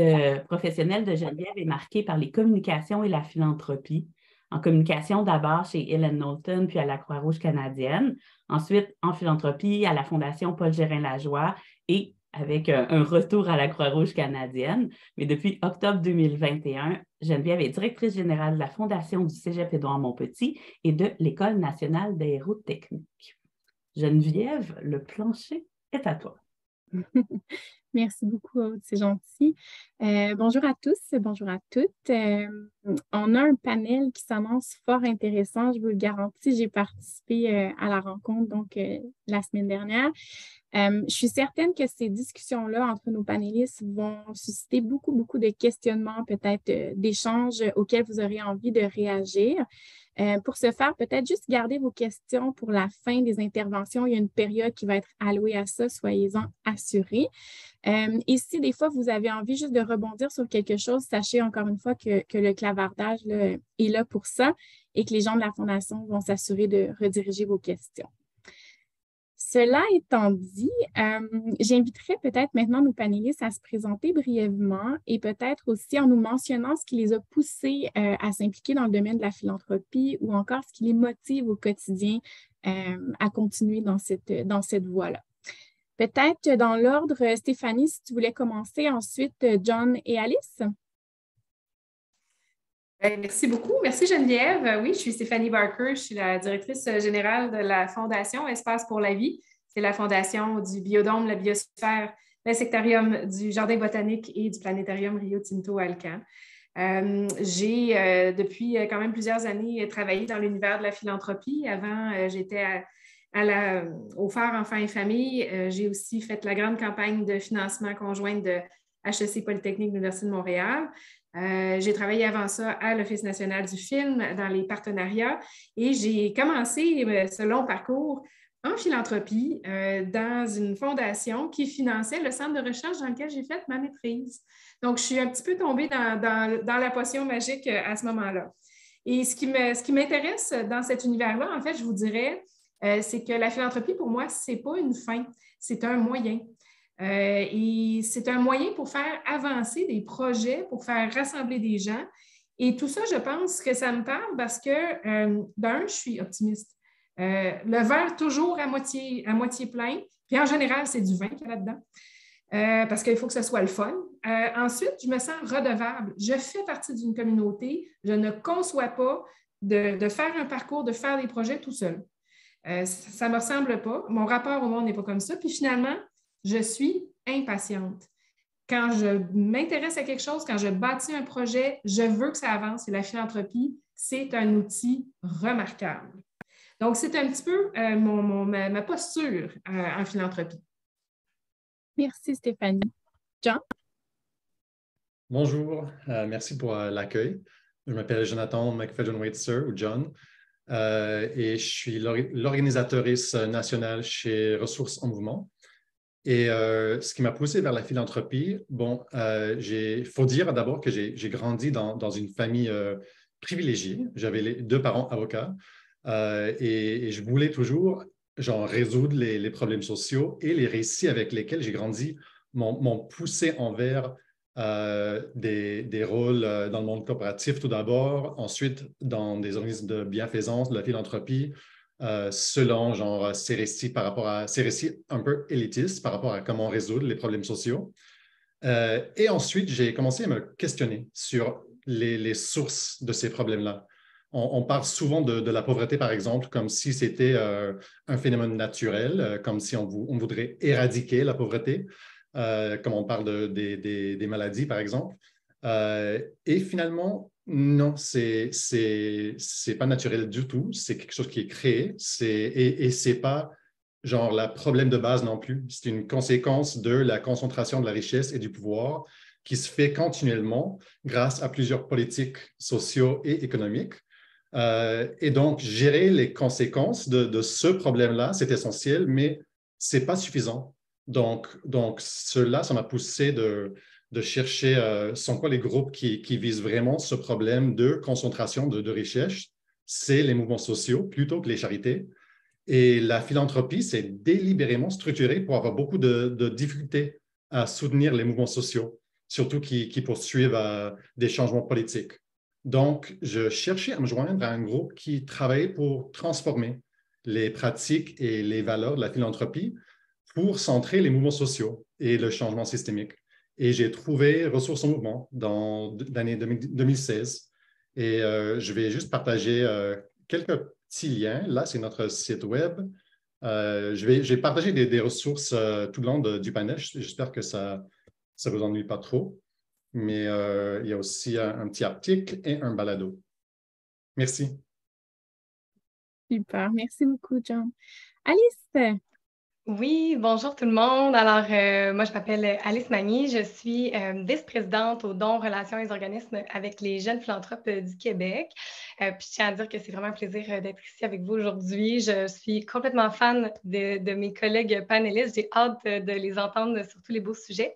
professionnel de Geneviève est marqué par les communications et la philanthropie. En communication d'abord chez Ellen Knowlton, puis à la Croix-Rouge canadienne. Ensuite, en philanthropie à la Fondation Paul Gérin-Lajoie et avec un retour à la Croix-Rouge canadienne. Mais depuis octobre 2021, Geneviève est directrice générale de la Fondation du Cégep Édouard-Montpetit et de l'École nationale d'aérotechnique. Geneviève, le plancher est à toi. Merci beaucoup, Aude, c'est gentil. Bonjour à tous, bonjour à toutes. On a un panel qui s'annonce fort intéressant, je vous le garantis. J'ai participé à la rencontre donc la semaine dernière. Je suis certaine que ces discussions-là entre nos panélistes vont susciter beaucoup de questionnements, peut-être d'échanges auxquels vous aurez envie de réagir. Pour ce faire, peut-être juste garder vos questions pour la fin des interventions. Il y a une période qui va être allouée à ça, soyez-en assurés. Et si des fois, vous avez envie juste de rebondir sur quelque chose, sachez encore une fois que le clavardage là, est là pour ça et que les gens de la Fondation vont s'assurer de rediriger vos questions. Cela étant dit, j'inviterai peut-être maintenant nos panélistes à se présenter brièvement et peut-être aussi en nous mentionnant ce qui les a poussés à s'impliquer dans le domaine de la philanthropie ou encore ce qui les motive au quotidien à continuer dans cette voie-là. Peut-être dans l'ordre, Stéphanie, si tu voulais commencer, ensuite John et Alice. Merci beaucoup. Merci Geneviève. Oui, je suis Stéphanie Barker. Je suis la directrice générale de la Fondation Espace pour la vie. C'est la fondation du Biodôme, la Biosphère, l'insectarium du Jardin botanique et du planétarium Rio Tinto Alcan. J'ai, depuis quand même plusieurs années, travaillé dans l'univers de la philanthropie. Avant, j'étais au Phare Enfants et Familles. J'ai aussi fait la grande campagne de financement conjointe de HEC Polytechnique de l'Université de Montréal. J'ai travaillé avant ça à l'Office national du film, dans les partenariats, et j'ai commencé ce long parcours en philanthropie dans une fondation qui finançait le centre de recherche dans lequel j'ai fait ma maîtrise. Donc, je suis un petit peu tombée dans la potion magique à ce moment-là. Et ce qui m'intéresse dans cet univers-là, en fait, je vous dirais, c'est que la philanthropie, pour moi, ce n'est pas une fin, c'est un moyen. Et c'est un moyen pour faire avancer des projets, pour faire rassembler des gens. Et tout ça, je pense que ça me parle parce que, d'un, je suis optimiste. Le verre toujours à moitié plein. Puis en général, c'est du vin qu'il y a là-dedans. Parce qu'il faut que ce soit le fun. Ensuite, je me sens redevable. Je fais partie d'une communauté. Je ne conçois pas de faire un parcours, de faire des projets tout seul. Ça ne me ressemble pas. Mon rapport au monde n'est pas comme ça. Puis finalement, je suis impatiente. Quand je m'intéresse à quelque chose, quand je bâtis un projet, je veux que ça avance. Et la philanthropie, c'est un outil remarquable. Donc, c'est un petit peu ma posture en philanthropie. Merci Stéphanie. John? Bonjour, merci pour l'accueil. Je m'appelle Jonathan McFadden-Waitzer ou John. et je suis l'organisatrice nationale chez Ressources en Mouvement. Et ce qui m'a poussé vers la philanthropie, il faut dire d'abord que j'ai grandi dans une famille privilégiée. J'avais les 2 parents avocats et je voulais toujours résoudre les problèmes sociaux, et les récits avec lesquels j'ai grandi m'ont poussé envers des rôles dans le monde coopératif tout d'abord, ensuite dans des organismes de bienfaisance, de la philanthropie, selon ces récits un peu élitistes par rapport à comment résoudre les problèmes sociaux. Et ensuite, j'ai commencé à me questionner sur les sources de ces problèmes-là. On parle souvent de la pauvreté, par exemple, comme si c'était un phénomène naturel, comme si on voudrait éradiquer la pauvreté, comme on parle des maladies, par exemple. Et finalement, non, c'est pas naturel du tout. C'est quelque chose qui est créé. Et c'est pas le problème de base non plus. C'est une conséquence de la concentration de la richesse et du pouvoir qui se fait continuellement grâce à plusieurs politiques sociaux et économiques. Et donc, gérer les conséquences de ce problème-là, c'est essentiel, mais c'est pas suffisant. Donc cela, ça m'a poussé de chercher sont quoi les groupes qui visent vraiment ce problème de concentration de richesse. C'est les mouvements sociaux plutôt que les charités. Et la philanthropie, c'est délibérément structuré pour avoir beaucoup de difficultés à soutenir les mouvements sociaux, surtout qui poursuivent des changements politiques. Donc, je cherchais à me joindre à un groupe qui travaillait pour transformer les pratiques et les valeurs de la philanthropie pour centrer les mouvements sociaux et le changement systémique. Et j'ai trouvé Ressources en Mouvement dans l'année 2016. Et je vais juste partager quelques petits liens. Là, c'est notre site web. J'ai partagé des ressources tout le long du panel. J'espère que ça ne vous ennuie pas trop. Mais il y a aussi un petit article et un balado. Merci. Super. Merci beaucoup, John. Alice? Oui, bonjour tout le monde. Alors, moi, je m'appelle Alice Magny. Je suis vice-présidente aux dons, relations et organismes avec les jeunes philanthropes du Québec. Puis, je tiens à dire que c'est vraiment un plaisir d'être ici avec vous aujourd'hui. Je suis complètement fan de mes collègues panélistes. J'ai hâte de les entendre sur tous les beaux sujets.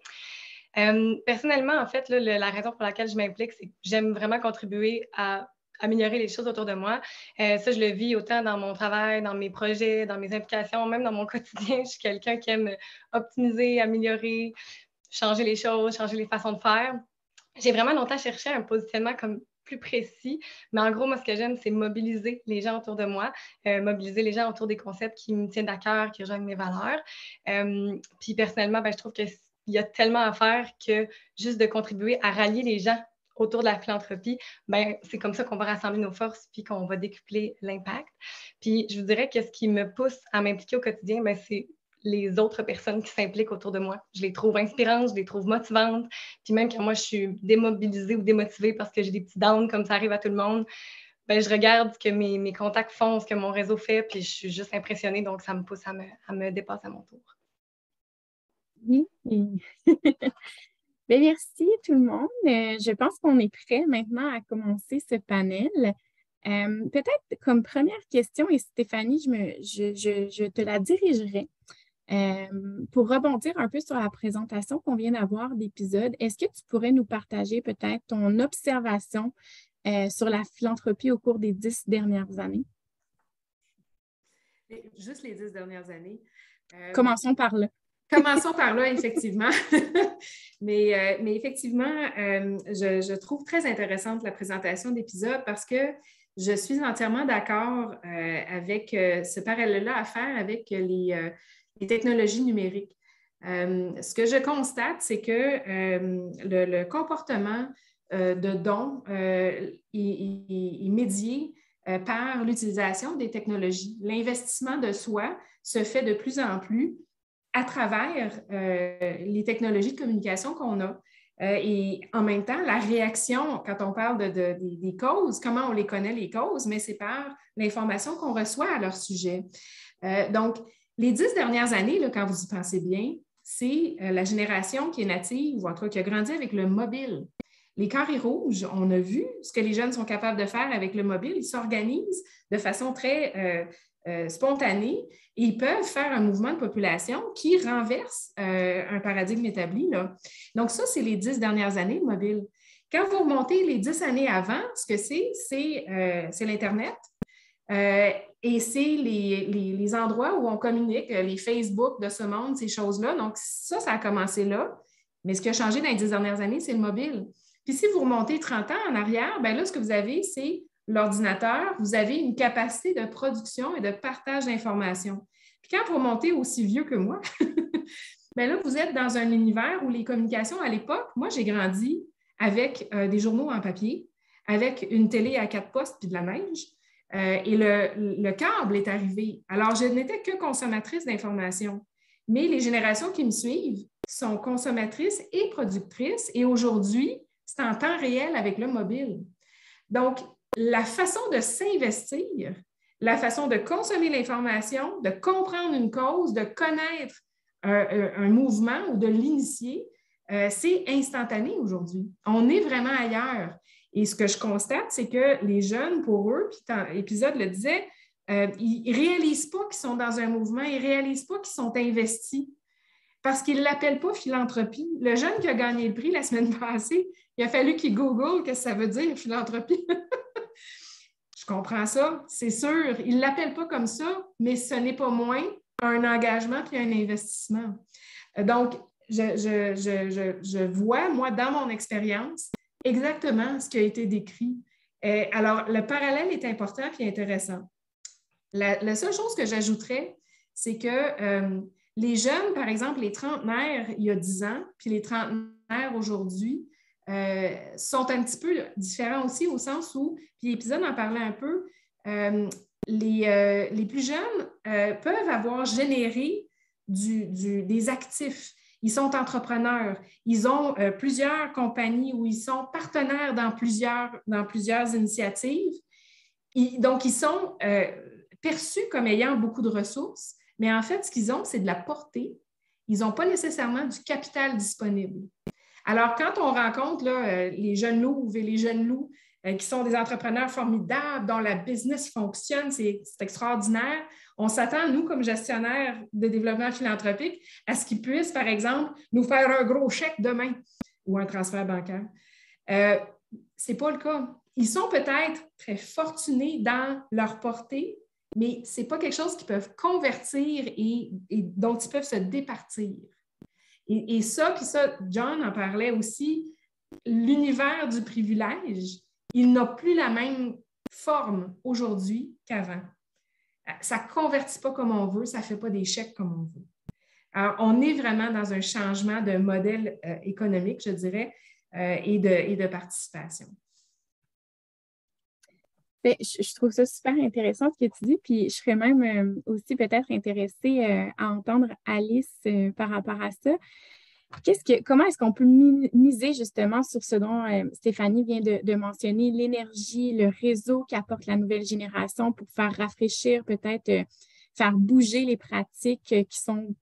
Personnellement, en fait, là, la raison pour laquelle je m'implique, c'est que j'aime vraiment contribuer à améliorer les choses autour de moi. Ça, je le vis autant dans mon travail, dans mes projets, dans mes implications, même dans mon quotidien. Je suis quelqu'un qui aime optimiser, améliorer, changer les choses, changer les façons de faire. J'ai vraiment longtemps cherché un positionnement comme plus précis, mais en gros, moi, ce que j'aime, c'est mobiliser les gens autour de moi, mobiliser les gens autour des concepts qui me tiennent à cœur, qui rejoignent mes valeurs. Puis personnellement, je trouve qu'il y a tellement à faire que juste de contribuer à rallier les gens autour de la philanthropie, c'est comme ça qu'on va rassembler nos forces puis qu'on va décupler l'impact. Puis je vous dirais que ce qui me pousse à m'impliquer au quotidien, c'est les autres personnes qui s'impliquent autour de moi. Je les trouve inspirantes, je les trouve motivantes. Puis même quand moi, je suis démobilisée ou démotivée parce que j'ai des petits downs comme ça arrive à tout le monde, je regarde ce que mes contacts font, ce que mon réseau fait, puis je suis juste impressionnée. Donc, ça me pousse à me dépasser à mon tour. Oui. Merci tout le monde. Je pense qu'on est prêt maintenant à commencer ce panel. Peut-être comme première question, et Stéphanie, je te la dirigerai. Pour rebondir un peu sur la présentation qu'on vient d'avoir d'épisode, est-ce que tu pourrais nous partager peut-être ton observation sur la philanthropie au cours des 10 dernières années? Juste les 10 dernières années. Commençons par là. Commençons par là, effectivement. mais effectivement, je trouve très intéressante la présentation d'épisode parce que je suis entièrement d'accord avec ce parallèle-là à faire avec les technologies numériques. Ce que je constate, c'est que le comportement de don est médié par l'utilisation des technologies. L'investissement de soi se fait de plus en plus à travers les technologies de communication qu'on a. Et en même temps, la réaction, quand on parle des causes, comment on les connaît, les causes, mais c'est par l'information qu'on reçoit à leur sujet. Donc, les 10 dernières années, là, quand vous y pensez bien, c'est la génération qui est native, ou en tout cas qui a grandi avec le mobile. Les carrés rouges, on a vu ce que les jeunes sont capables de faire avec le mobile. Ils s'organisent de façon très spontanée et ils peuvent faire un mouvement de population qui renverse un paradigme établi, là. Donc ça, c'est les 10 dernières années, le mobile. Quand vous remontez les 10 années avant, ce que c'est l'Internet. Et c'est les endroits où on communique, les Facebook de ce monde, ces choses-là. Donc, ça a commencé là. Mais ce qui a changé dans les 10 dernières années, c'est le mobile. Puis si vous remontez 30 ans en arrière, bien là, ce que vous avez, c'est l'ordinateur. Vous avez une capacité de production et de partage d'informations. Puis quand vous remontez aussi vieux que moi, bien là, vous êtes dans un univers où les communications à l'époque, moi, j'ai grandi avec des journaux en papier, avec une télé à 4 postes puis de la neige. Et le câble est arrivé. Alors, je n'étais que consommatrice d'informations. Mais les générations qui me suivent sont consommatrices et productrices. Et aujourd'hui, c'est en temps réel avec le mobile. Donc, la façon de s'investir, la façon de consommer l'information, de comprendre une cause, de connaître un mouvement ou de l'initier, c'est instantané aujourd'hui. On est vraiment ailleurs. Et ce que je constate, c'est que les jeunes, pour eux, puis l'épisode le disait, ils ne réalisent pas qu'ils sont dans un mouvement, ils ne réalisent pas qu'ils sont investis parce qu'ils ne l'appellent pas philanthropie. Le jeune qui a gagné le prix la semaine passée, il a fallu qu'il google qu'est-ce que ça veut dire, philanthropie. Je comprends ça, c'est sûr. Il ne l'appelle pas comme ça, mais ce n'est pas moins un engagement puis un investissement. Donc, je vois, moi, dans mon expérience, exactement ce qui a été décrit. Alors, le parallèle est important et intéressant. La seule chose que j'ajouterais, c'est que les jeunes, par exemple, les trentenaires il y a 10 ans, puis les trentenaires aujourd'hui, sont un petit peu différents aussi au sens où, puis l'épisode en parlait un peu, les plus jeunes peuvent avoir généré des actifs. Ils sont entrepreneurs. Ils ont plusieurs compagnies où ils sont partenaires dans plusieurs initiatives. Donc, ils sont perçus comme ayant beaucoup de ressources, mais en fait, ce qu'ils ont, c'est de la portée. Ils n'ont pas nécessairement du capital disponible. Alors, quand on rencontre là, les jeunes louves et les jeunes loups qui sont des entrepreneurs formidables, dont la business fonctionne, c'est extraordinaire, on s'attend, nous, comme gestionnaires de développement philanthropique, à ce qu'ils puissent, par exemple, nous faire un gros chèque demain ou un transfert bancaire. Ce n'est pas le cas. Ils sont peut-être très fortunés dans leur portée, mais ce n'est pas quelque chose qu'ils peuvent convertir et dont ils peuvent se départir. Et ça, puis ça, John en parlait aussi, l'univers du privilège, il n'a plus la même forme aujourd'hui qu'avant. Ça ne convertit pas comme on veut, ça ne fait pas des chèques comme on veut. Alors, on est vraiment dans un changement de modèle économique, je dirais, et de participation. Bien, je trouve ça super intéressant ce que tu dis, puis je serais même aussi peut-être intéressée à entendre Alice par rapport à ça. Comment est-ce qu'on peut miser justement sur ce dont Stéphanie vient de mentionner, l'énergie, le réseau qu'apporte la nouvelle génération pour faire rafraîchir, peut-être faire bouger les pratiques qui sont,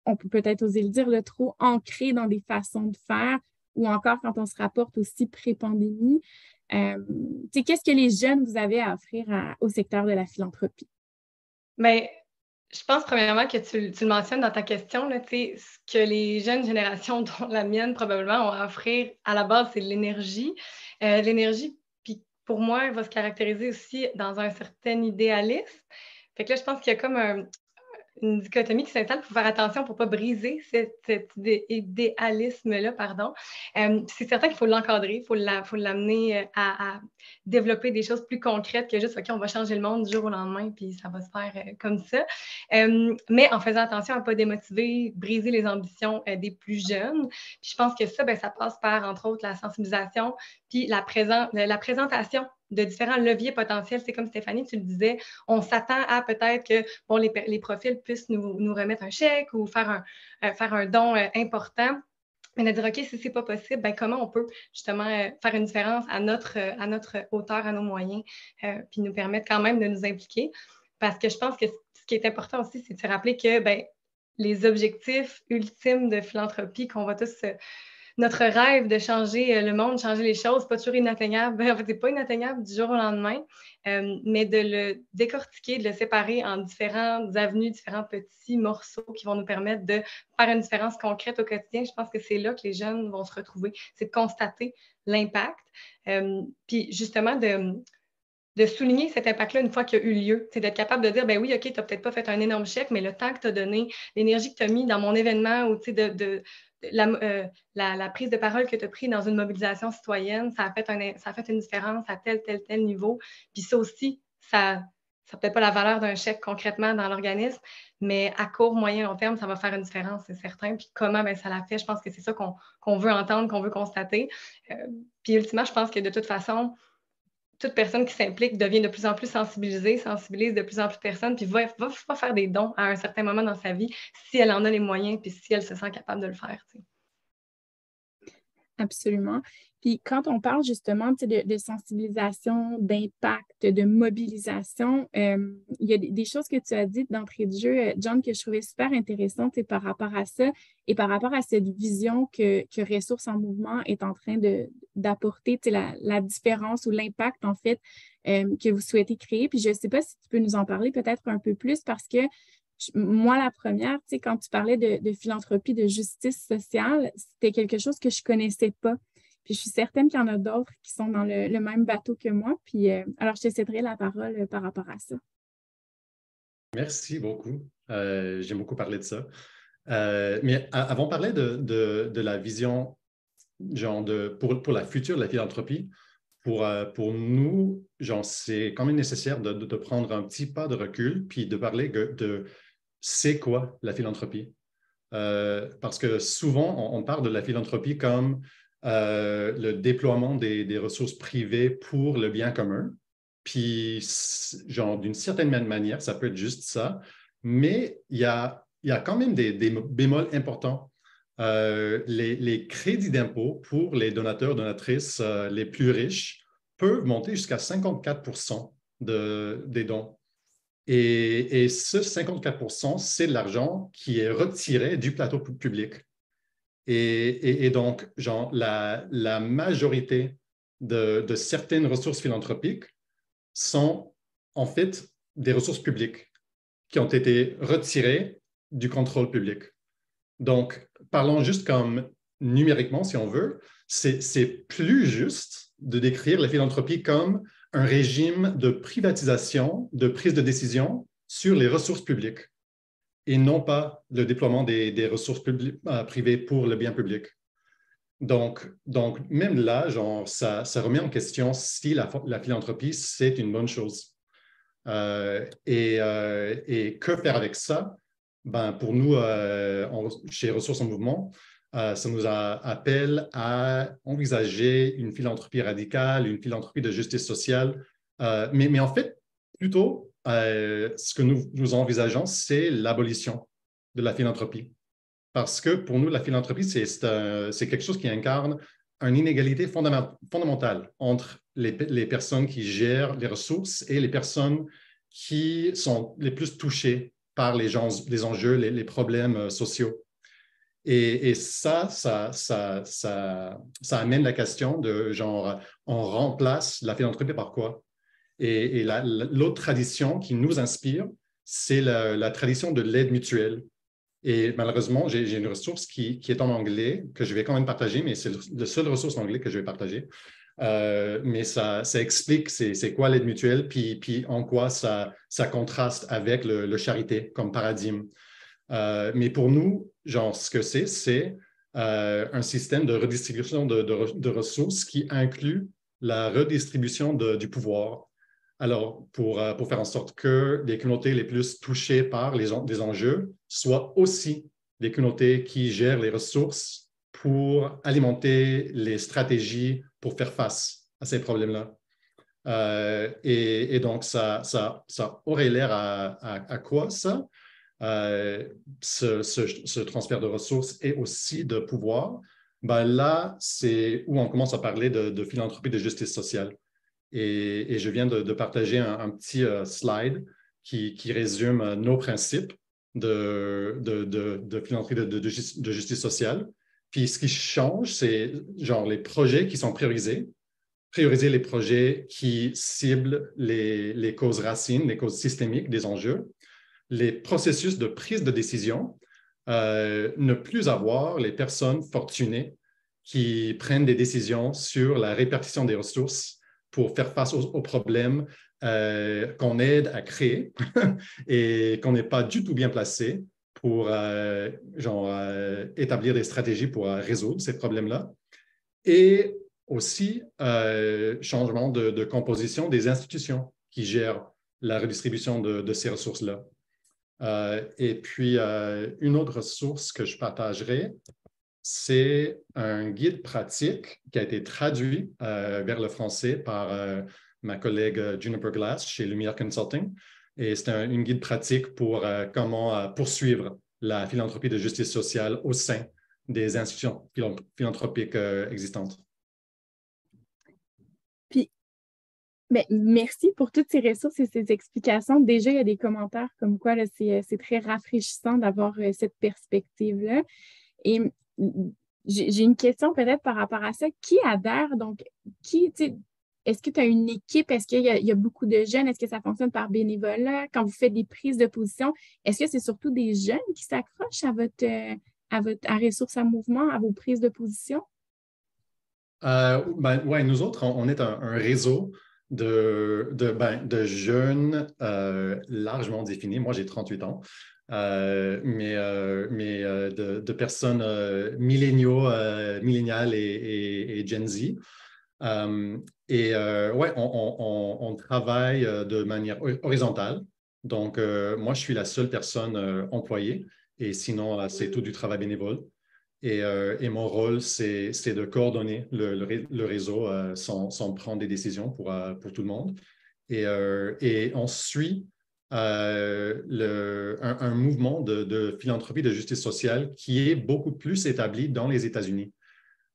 on peut peut-être oser le dire, trop ancrées dans des façons de faire, ou encore quand on se rapporte aussi pré-pandémie. Qu'est-ce que les jeunes, vous avez à offrir au secteur de la philanthropie? Bien, je pense premièrement que tu le mentionnes dans ta question, là, ce que les jeunes générations, dont la mienne probablement, ont à offrir à la base, c'est l'énergie. L'énergie, puis pour moi, elle va se caractériser aussi dans un certain idéalisme. Fait que là, je pense qu'il y a comme une dichotomie qui s'installe. Il faut faire attention pour ne pas briser cet idéalisme-là, pardon. C'est certain qu'il faut l'encadrer, il faut l'amener à développer des choses plus concrètes que juste, OK, on va changer le monde du jour au lendemain, puis ça va se faire comme ça. Mais en faisant attention à ne pas démotiver, briser les ambitions des plus jeunes. Puis je pense que ça, bien, ça passe par, entre autres, la sensibilisation, puis la présentation de différents leviers potentiels. C'est comme Stéphanie, tu le disais, on s'attend à peut-être que bon, les profils puissent nous remettre un chèque ou faire un don important. Mais de dire, OK, si ce n'est pas possible, bien, comment on peut justement faire une différence à notre hauteur, à nos moyens, puis nous permettre quand même de nous impliquer. Parce que je pense que ce qui est important aussi, c'est de se rappeler que bien, les objectifs ultimes de philanthropie qu'on va tous notre rêve de changer le monde, changer les choses, pas toujours inatteignable. En fait, c'est pas inatteignable du jour au lendemain, mais de le décortiquer, de le séparer en différentes avenues, différents petits morceaux qui vont nous permettre de faire une différence concrète au quotidien. Je pense que c'est là que les jeunes vont se retrouver, c'est de constater l'impact, puis justement de souligner cet impact-là une fois qu'il a eu lieu. C'est d'être capable de dire, ben oui, OK, tu n'as peut-être pas fait un énorme chèque, mais le temps que tu as donné, l'énergie que tu as mis dans mon événement ou la prise de parole que tu as prise dans une mobilisation citoyenne, ça a fait une différence à tel niveau. Puis ça aussi, ça n'a peut-être pas la valeur d'un chèque concrètement dans l'organisme, mais à court, moyen, long terme, ça va faire une différence, c'est certain. Puis comment ça l'a fait, je pense que c'est ça qu'on veut entendre, qu'on veut constater. Puis ultimement, je pense que de toute façon, toute personne qui s'implique devient de plus en plus sensibilise de plus en plus de personnes, puis va faire des dons à un certain moment dans sa vie si elle en a les moyens, puis si elle se sent capable de le faire. T'sais. Absolument. Puis quand on parle justement de sensibilisation, d'impact, de mobilisation, il y a des choses que tu as dites d'entrée de jeu, John, que je trouvais super intéressantes par rapport à ça et par rapport à cette vision que Ressources en mouvement est en train d'apporter, la différence ou l'impact en fait que vous souhaitez créer. Puis je ne sais pas si tu peux nous en parler peut-être un peu plus parce que moi, la première, quand tu parlais de philanthropie, de justice sociale, c'était quelque chose que je ne connaissais pas. Puis je suis certaine qu'il y en a d'autres qui sont dans le même bateau que moi. Puis alors, je te céderai la parole par rapport à ça. Merci beaucoup. J'aime beaucoup parler de ça. Mais avant de parler de la vision genre pour la future de la philanthropie, pour nous, genre, c'est quand même nécessaire de prendre un petit pas de recul puis de parler de c'est quoi la philanthropie. Parce que souvent, on parle de la philanthropie comme le déploiement des ressources privées pour le bien commun. Puis, genre, d'une certaine manière, ça peut être juste ça, mais il y a quand même des bémols importants. Les crédits d'impôt pour les donateurs, donatrices les plus riches peuvent monter jusqu'à 54% des dons. Et ce 54%, c'est de l'argent qui est retiré du plateau public. Et donc, genre, la majorité de certaines ressources philanthropiques sont en fait des ressources publiques qui ont été retirées du contrôle public. Donc, parlons juste comme numériquement, si on veut, c'est plus juste de décrire la philanthropie comme un régime de privatisation, de prise de décision sur les ressources publiques et non pas le déploiement des ressources privées pour le bien public. Donc même là, genre, ça remet en question si la philanthropie, c'est une bonne chose. Et que faire avec ça? Ben, pour nous, chez Ressources en mouvement, ça nous appelle à envisager une philanthropie radicale, une philanthropie de justice sociale. Mais en fait, plutôt, ce que nous envisageons, c'est l'abolition de la philanthropie. Parce que pour nous, la philanthropie, c'est quelque chose qui incarne une inégalité fondamentale entre les personnes qui gèrent les ressources et les personnes qui sont les plus touchées par les enjeux, les problèmes sociaux. Et ça amène la question de genre, on remplace la philanthropie par quoi? Et l'autre tradition qui nous inspire, c'est la tradition de l'aide mutuelle. Et malheureusement, j'ai une ressource qui est en anglais, que je vais quand même partager, mais c'est la seule ressource en anglais que je vais partager. Mais ça explique c'est quoi l'aide mutuelle, puis en quoi ça contraste avec le charité comme paradigme. Mais pour nous, genre, ce que c'est un système de redistribution de ressources qui inclut la redistribution du pouvoir. Alors, pour faire en sorte que les communautés les plus touchées par des enjeux soient aussi des communautés qui gèrent les ressources pour alimenter les stratégies pour faire face à ces problèmes-là. Et donc, ça aurait l'air à quoi, ça? Ce transfert de ressources et aussi de pouvoir, ben là, c'est où on commence à parler de philanthropie de justice sociale. Et je viens de partager un petit slide qui résume nos principes de philanthropie de justice sociale. Puis ce qui change, c'est genre les projets qui sont priorisés, prioriser les projets qui ciblent les causes racines, les causes systémiques des enjeux, les processus de prise de décision, ne plus avoir les personnes fortunées qui prennent des décisions sur la répartition des ressources pour faire face aux problèmes qu'on aide à créer et qu'on n'est pas du tout bien placé pour établir des stratégies pour résoudre ces problèmes-là. Et aussi, changement de composition des institutions qui gèrent la redistribution de ces ressources-là. Et puis, une autre ressource que je partagerai, c'est un guide pratique qui a été traduit vers le français par ma collègue Juniper Glass chez Lumière Consulting. Et c'est une guide pratique pour comment poursuivre la philanthropie de justice sociale au sein des institutions philanthropiques existantes. Puis, ben, merci pour toutes ces ressources et ces explications. Déjà, il y a des commentaires comme quoi c'est très rafraîchissant d'avoir cette perspective-là. Et j'ai une question peut-être par rapport à ça. Qui adhère? Donc, est-ce que tu as une équipe? Est-ce qu'il y a beaucoup de jeunes? Est-ce que ça fonctionne par bénévolat? Quand vous faites des prises de position, est-ce que c'est surtout des jeunes qui s'accrochent à Ressources en mouvement, à vos prises de position? Oui, nous autres, on est un réseau de jeunes largement définis. Moi, j'ai 38 ans. Mais de personnes milléniales et Gen Z. On travaille de manière horizontale. Donc, moi, je suis la seule personne employée et sinon, c'est tout du travail bénévole. Et mon rôle, c'est de coordonner le réseau sans prendre des décisions pour tout le monde. Et on suit un mouvement de philanthropie de justice sociale qui est beaucoup plus établi dans les États-Unis.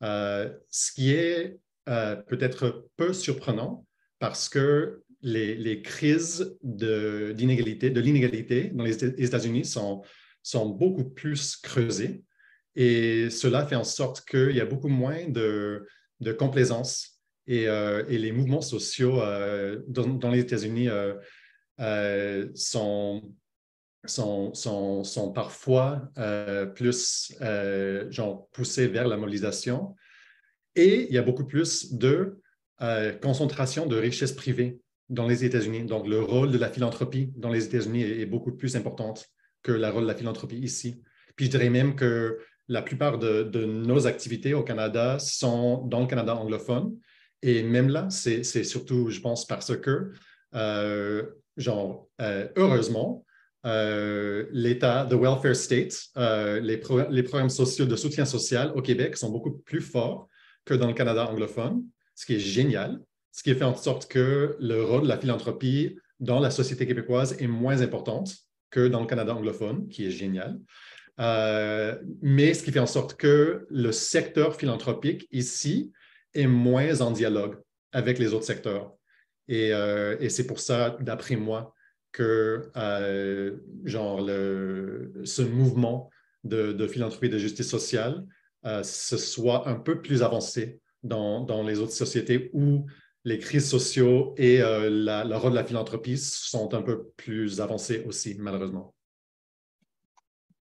Ce qui est peut-être peu surprenant parce que les crises de l'inégalité dans les États-Unis sont beaucoup plus creusées et cela fait en sorte qu'il y a beaucoup moins de complaisance et les mouvements sociaux dans les États-Unis sont parfois plus poussés vers la mobilisation. Et il y a beaucoup plus de concentration de richesses privées dans les États-Unis. Donc, le rôle de la philanthropie dans les États-Unis est beaucoup plus important que le rôle de la philanthropie ici. Puis, je dirais même que la plupart de nos activités au Canada sont dans le Canada anglophone. Et même là, c'est surtout, je pense, parce que heureusement, l'État, the welfare state, les programmes sociaux de soutien social au Québec sont beaucoup plus forts que dans le Canada anglophone, ce qui est génial, ce qui fait en sorte que le rôle de la philanthropie dans la société québécoise est moins importante que dans le Canada anglophone, qui est génial. Mais ce qui fait en sorte que le secteur philanthropique ici est moins en dialogue avec les autres secteurs. Et c'est pour ça, d'après moi, que ce mouvement de philanthropie de justice sociale ce soit un peu plus avancé dans les autres sociétés où les crises sociaux et le rôle de la philanthropie sont un peu plus avancés aussi, malheureusement.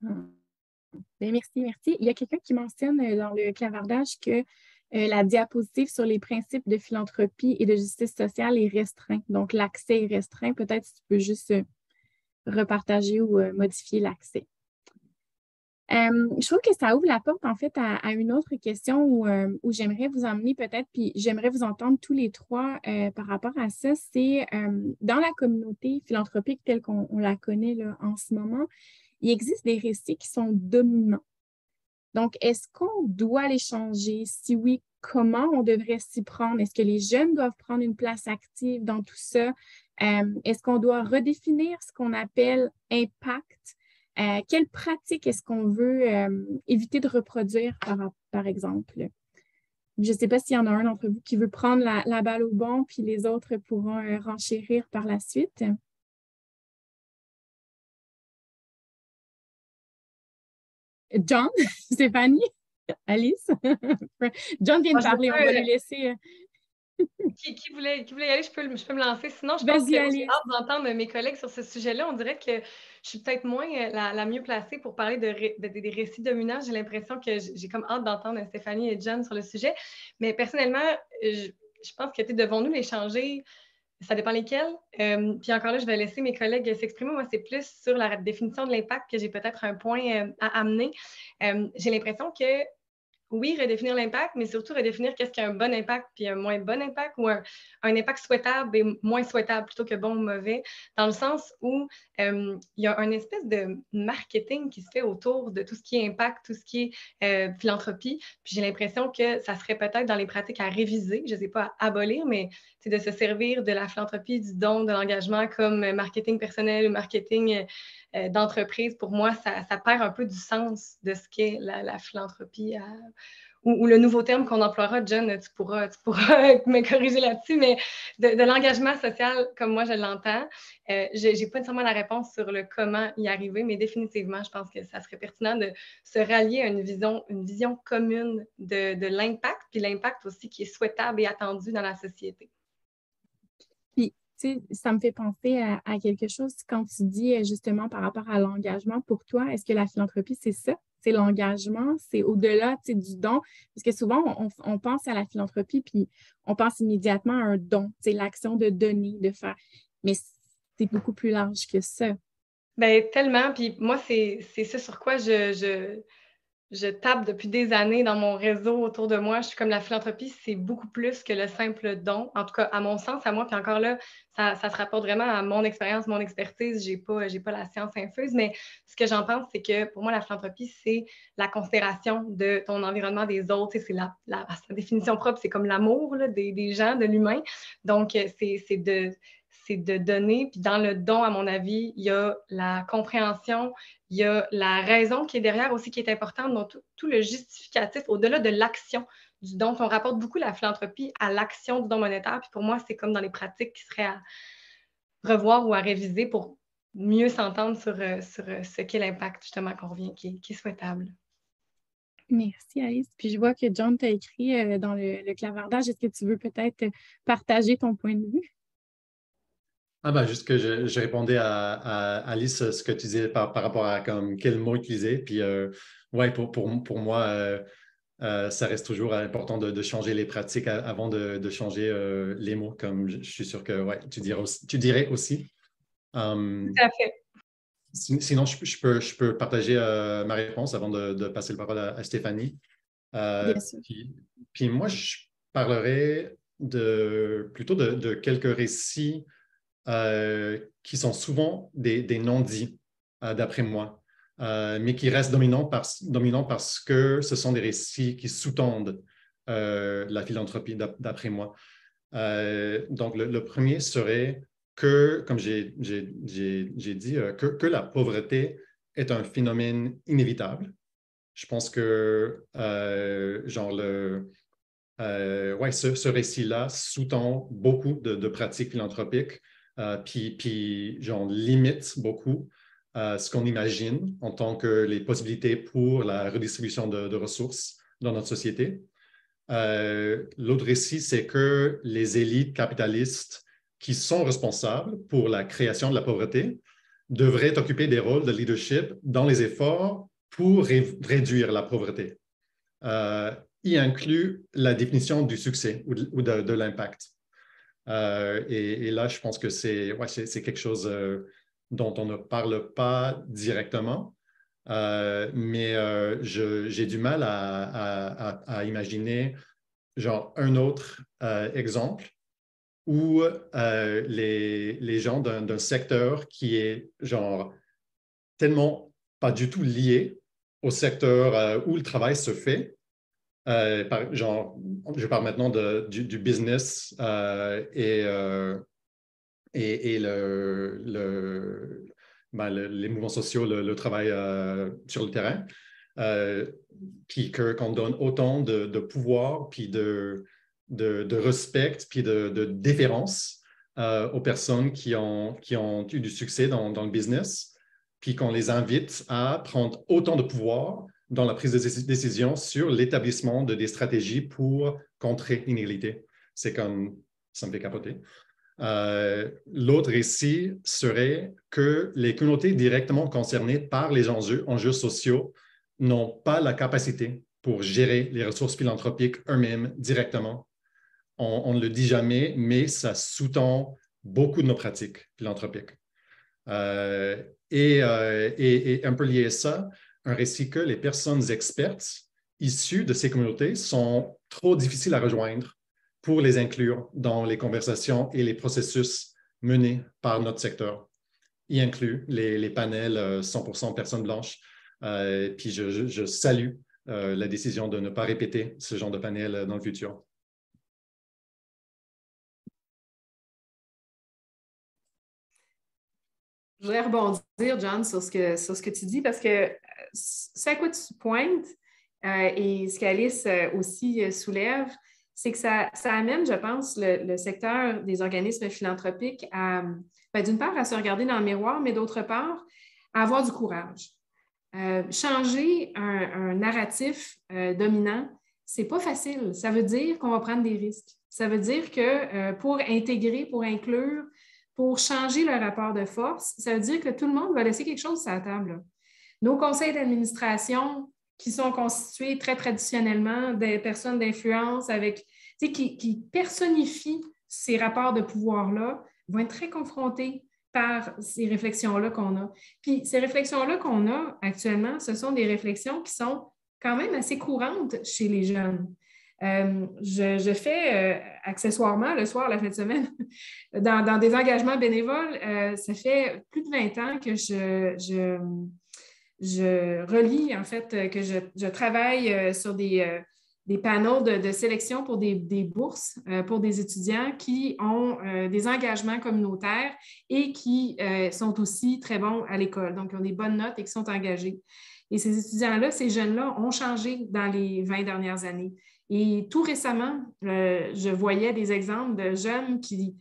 Bien, merci. Il y a quelqu'un qui mentionne dans le clavardage que la diapositive sur les principes de philanthropie et de justice sociale est restreint. Donc, l'accès est restreint. Peut-être si tu peux juste repartager ou modifier l'accès. Je trouve que ça ouvre la porte, en fait, à une autre question où j'aimerais vous emmener peut-être, puis j'aimerais vous entendre tous les trois par rapport à ça. C'est dans la communauté philanthropique telle qu'on la connaît là, en ce moment, il existe des récits qui sont dominants. Donc, est-ce qu'on doit les changer? Si oui, comment on devrait s'y prendre? Est-ce que les jeunes doivent prendre une place active dans tout ça? Est-ce qu'on doit redéfinir ce qu'on appelle impact? Quelles pratiques est-ce qu'on veut éviter de reproduire, par exemple? Je ne sais pas s'il y en a un d'entre vous qui veut prendre la balle au bon, puis les autres pourront renchérir par la suite. John, Stéphanie? Alice? John vient de parler, on va lui laisser. Qui voulait y aller, je peux me lancer. Sinon, je pense Vas-y, que j'ai Alice. hâte d'entendre mes collègues sur ce sujet-là. On dirait que je suis peut-être moins la mieux placée pour parler des récits dominants. J'ai l'impression que j'ai comme hâte d'entendre Stéphanie et John sur le sujet. Mais personnellement, je pense que devons nous les changer. Ça dépend lesquels. Puis encore là, je vais laisser mes collègues s'exprimer. Moi, c'est plus sur la définition de l'impact que j'ai peut-être un point à amener. J'ai l'impression que oui, redéfinir l'impact, mais surtout redéfinir qu'est-ce qu'un bon impact puis un moins bon impact ou un impact souhaitable et moins souhaitable plutôt que bon ou mauvais, dans le sens où il y a une espèce de marketing qui se fait autour de tout ce qui est impact, tout ce qui est philanthropie. Puis j'ai l'impression que ça serait peut-être dans les pratiques à réviser, je ne sais pas à abolir, mais c'est de se servir de la philanthropie, du don, de l'engagement comme marketing personnel ou marketing d'entreprise. Pour moi, ça perd un peu du sens de ce qu'est la philanthropie ou le nouveau terme qu'on emploiera. John, tu pourras me corriger là-dessus, mais de l'engagement social comme moi je l'entends. Je n'ai pas nécessairement la réponse sur le comment y arriver, mais définitivement, je pense que ça serait pertinent de se rallier à une vision commune de l'impact, puis l'impact aussi qui est souhaitable et attendu dans la société. Puis, tu sais, ça me fait penser à quelque chose quand tu dis justement par rapport à l'engagement. Pour toi, est-ce que la philanthropie, c'est ça? C'est l'engagement, c'est au-delà du don. Parce que souvent, on pense à la philanthropie, puis on pense immédiatement à un don, c'est l'action de donner, de faire. Mais c'est beaucoup plus large que ça. Bien, tellement. Puis moi, c'est ça sur quoi je tape depuis des années dans mon réseau autour de moi. Je suis comme la philanthropie, c'est beaucoup plus que le simple don. En tout cas, à mon sens, à moi. Puis encore là, ça se rapporte vraiment à mon expérience, mon expertise. J'ai pas la science infuse, mais ce que j'en pense, c'est que pour moi, la philanthropie, c'est la considération de ton environnement, des autres. C'est sa définition propre, c'est comme l'amour des gens, de l'humain. Donc, c'est de donner. Puis dans le don, à mon avis, il y a la compréhension, il y a la raison qui est derrière aussi, qui est importante. Donc, tout le justificatif, au-delà de l'action du don. On rapporte beaucoup la philanthropie à l'action du don monétaire. Puis pour moi, c'est comme dans les pratiques qui seraient à revoir ou à réviser pour mieux s'entendre sur ce qu'est l'impact, justement, qu'on revient, qui est souhaitable. Merci, Alice. Puis je vois que John t'a écrit dans le clavardage. Est-ce que tu veux peut-être partager ton point de vue? Juste que je répondais à Alice ce que tu disais par rapport à comme, quel mot utiliser. Puis, pour moi, ça reste toujours important de changer les pratiques avant de changer les mots, comme je suis sûr que tu dirais aussi. Tout à fait. Sinon, je peux partager ma réponse avant de passer la parole à Stéphanie. Bien sûr. Puis moi, je parlerai plutôt de quelques récits qui sont souvent des non-dits, d'après moi, mais qui restent dominants parce que ce sont des récits qui sous-tendent la philanthropie, d'après moi. Donc, le premier serait que, comme j'ai dit, que la pauvreté est un phénomène inévitable. Je pense que, ce récit-là sous-tend beaucoup de pratiques philanthropiques, puis limite beaucoup ce qu'on imagine en tant que les possibilités pour la redistribution de ressources dans notre société. L'autre récit, c'est que les élites capitalistes qui sont responsables pour la création de la pauvreté devraient occuper des rôles de leadership dans les efforts pour réduire la pauvreté. Y inclut la définition du succès ou de l'impact. Et là, je pense que c'est quelque chose dont on ne parle pas directement, mais j'ai du mal à imaginer un autre exemple où les gens d'un secteur qui est tellement pas du tout lié au secteur où le travail se fait. Je parle maintenant du business et les mouvements sociaux, le travail sur le terrain, puis qu'on donne autant de pouvoir, puis de respect, puis de déférence aux personnes qui ont eu du succès dans le business, puis qu'on les invite à prendre autant de pouvoir dans la prise de décision sur l'établissement de des stratégies pour contrer l'inégalité. C'est comme, ça me fait capoter. L'autre récit serait que les communautés directement concernées par les enjeux sociaux n'ont pas la capacité pour gérer les ressources philanthropiques eux-mêmes directement. On ne le dit jamais, mais ça sous-tend beaucoup de nos pratiques philanthropiques. Et un peu lié à ça, un récit que les personnes expertes issues de ces communautés sont trop difficiles à rejoindre pour les inclure dans les conversations et les processus menés par notre secteur. Y inclut les panels 100% personnes blanches. Puis je salue la décision de ne pas répéter ce genre de panel dans le futur. Je voudrais rebondir, John, sur ce que tu dis, parce que c'est à quoi tu pointes et ce qu'Alice aussi soulève, c'est que ça amène, je pense, le secteur des organismes philanthropiques à, d'une part, à se regarder dans le miroir, mais d'autre part, à avoir du courage. Changer un narratif dominant, c'est pas facile. Ça veut dire qu'on va prendre des risques. Ça veut dire que pour intégrer, pour inclure, pour changer le rapport de force, ça veut dire que tout le monde va laisser quelque chose sur la table. Là. Nos conseils d'administration, qui sont constitués très traditionnellement des personnes d'influence avec, qui personnifient ces rapports de pouvoir-là, vont être très confrontés par ces réflexions-là qu'on a. Puis ces réflexions-là qu'on a actuellement, ce sont des réflexions qui sont quand même assez courantes chez les jeunes. Je fais accessoirement le soir, la fin de semaine, dans des engagements bénévoles, ça fait plus de 20 ans que je relis, en fait, que je travaille sur des panneaux de sélection pour des bourses pour des étudiants qui ont des engagements communautaires et qui sont aussi très bons à l'école, donc qui ont des bonnes notes et qui sont engagés. Et ces étudiants-là, ces jeunes-là ont changé dans les 20 dernières années. Et tout récemment, je voyais des exemples de jeunes qui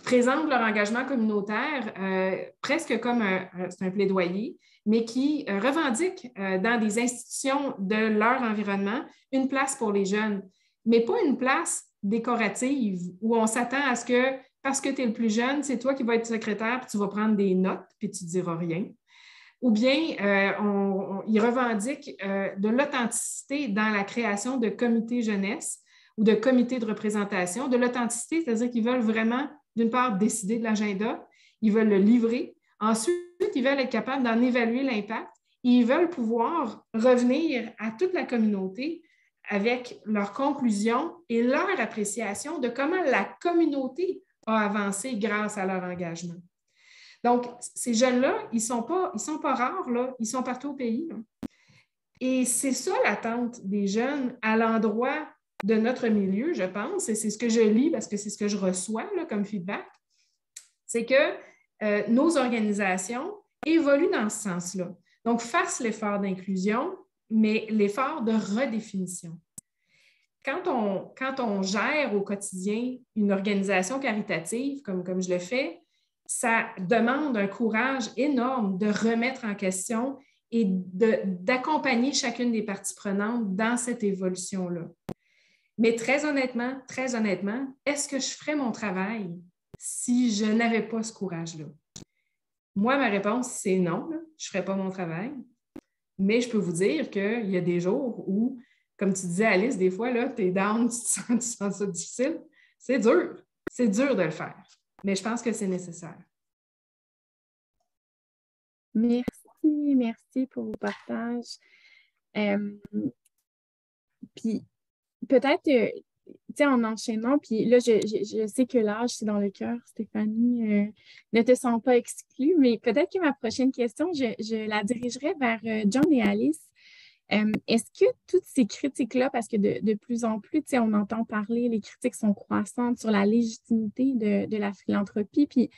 présentent leur engagement communautaire presque comme c'est un plaidoyer, mais qui revendiquent dans des institutions de leur environnement une place pour les jeunes, mais pas une place décorative où on s'attend à ce que, parce que tu es le plus jeune, c'est toi qui vas être secrétaire, puis tu vas prendre des notes, puis tu ne diras rien. Ou bien ils revendiquent de l'authenticité dans la création de comités jeunesse ou de comités de représentation. De l'authenticité, c'est-à-dire qu'ils veulent vraiment, d'une part, décider de l'agenda, ils veulent le livrer. Ensuite, ils veulent être capables d'en évaluer l'impact et ils veulent pouvoir revenir à toute la communauté avec leurs conclusions et leur appréciation de comment la communauté a avancé grâce à leur engagement. Donc, ces jeunes-là, ils sont pas rares, là, ils sont partout au pays. Là. Et c'est ça l'attente des jeunes à l'endroit de notre milieu, je pense, et c'est ce que je lis parce que c'est ce que je reçois là, comme feedback, c'est que nos organisations évoluent dans ce sens-là. Donc, fassent l'effort d'inclusion, mais l'effort de redéfinition. Quand on gère au quotidien une organisation caritative, comme je le fais, ça demande un courage énorme de remettre en question et d'accompagner chacune des parties prenantes dans cette évolution-là. Mais très honnêtement, est-ce que je ferais mon travail si je n'avais pas ce courage-là? Moi, ma réponse, c'est non, là, je ne ferais pas mon travail. Mais je peux vous dire qu'il y a des jours où, comme tu disais, Alice, des fois, tu es down, tu sens ça difficile. C'est dur de le faire. Mais je pense que c'est nécessaire. Merci pour vos partages. Puis peut-être, en enchaînant, puis là, je sais que l'âge, c'est dans le cœur, Stéphanie, ne te sens pas exclue, mais peut-être que ma prochaine question, je la dirigerai vers John et Alice. Est-ce que toutes ces critiques-là, parce que de plus en plus, on entend parler, les critiques sont croissantes sur la légitimité de la philanthropie, puis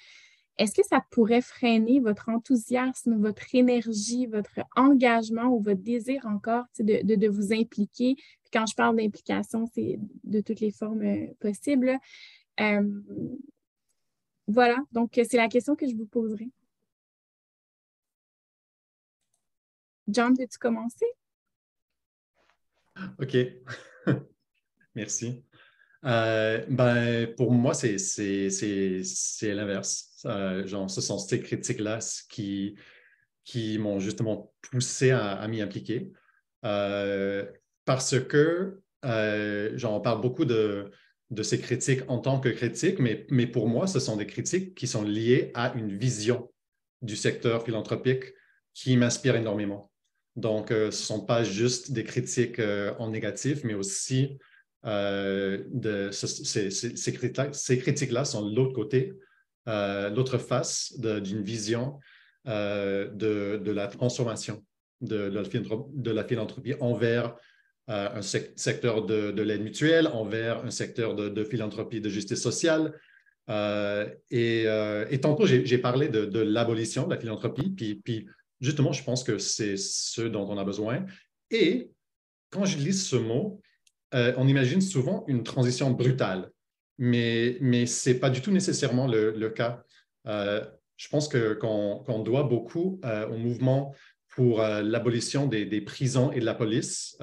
est-ce que ça pourrait freiner votre enthousiasme, votre énergie, votre engagement ou votre désir encore de vous impliquer? Puis quand je parle d'implication, c'est de toutes les formes possibles. Voilà, donc c'est la question que je vous poserai. John, veux-tu commencer? OK. Merci. Pour moi, c'est l'inverse. Genre, ce sont ces critiques-là qui m'ont justement poussé à m'y impliquer. Parce que, genre, on parle beaucoup de ces critiques en tant que critiques, mais pour moi, ce sont des critiques qui sont liées à une vision du secteur philanthropique qui m'inspire énormément. Donc, ce ne sont pas juste des critiques en négatif, mais aussi ces critiques-là sont l'autre côté, l'autre face d'une vision de la transformation de la philanthropie envers un secteur de l'aide mutuelle, envers un secteur de philanthropie de justice sociale. Et tantôt, j'ai parlé de l'abolition de la philanthropie, puis justement, je pense que c'est ce dont on a besoin. Et quand je lis ce mot, on imagine souvent une transition brutale, mais ce n'est pas du tout nécessairement le cas. Je pense qu'on doit beaucoup au mouvement pour l'abolition des prisons et de la police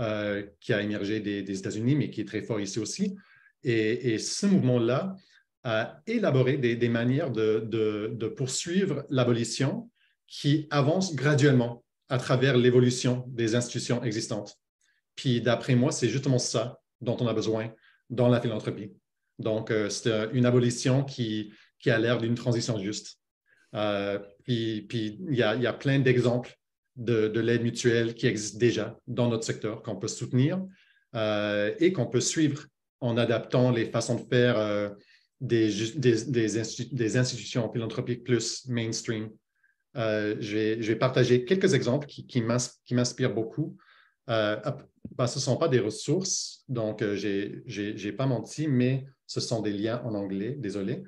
qui a émergé des États-Unis, mais qui est très fort ici aussi. Et ce mouvement-là a élaboré des manières de poursuivre l'abolition qui avancent graduellement à travers l'évolution des institutions existantes. Puis d'après moi, c'est justement ça dont on a besoin dans la philanthropie. Donc, c'est une abolition qui a l'air d'une transition juste. Puis il y a plein d'exemples de l'aide mutuelle qui existent déjà dans notre secteur, qu'on peut soutenir et qu'on peut suivre en adaptant les façons de faire des institutions philanthropiques plus mainstream. Je vais partager quelques exemples qui m'inspirent beaucoup. Ce ne sont pas des ressources, donc je n'ai pas menti, mais ce sont des liens en anglais, désolé.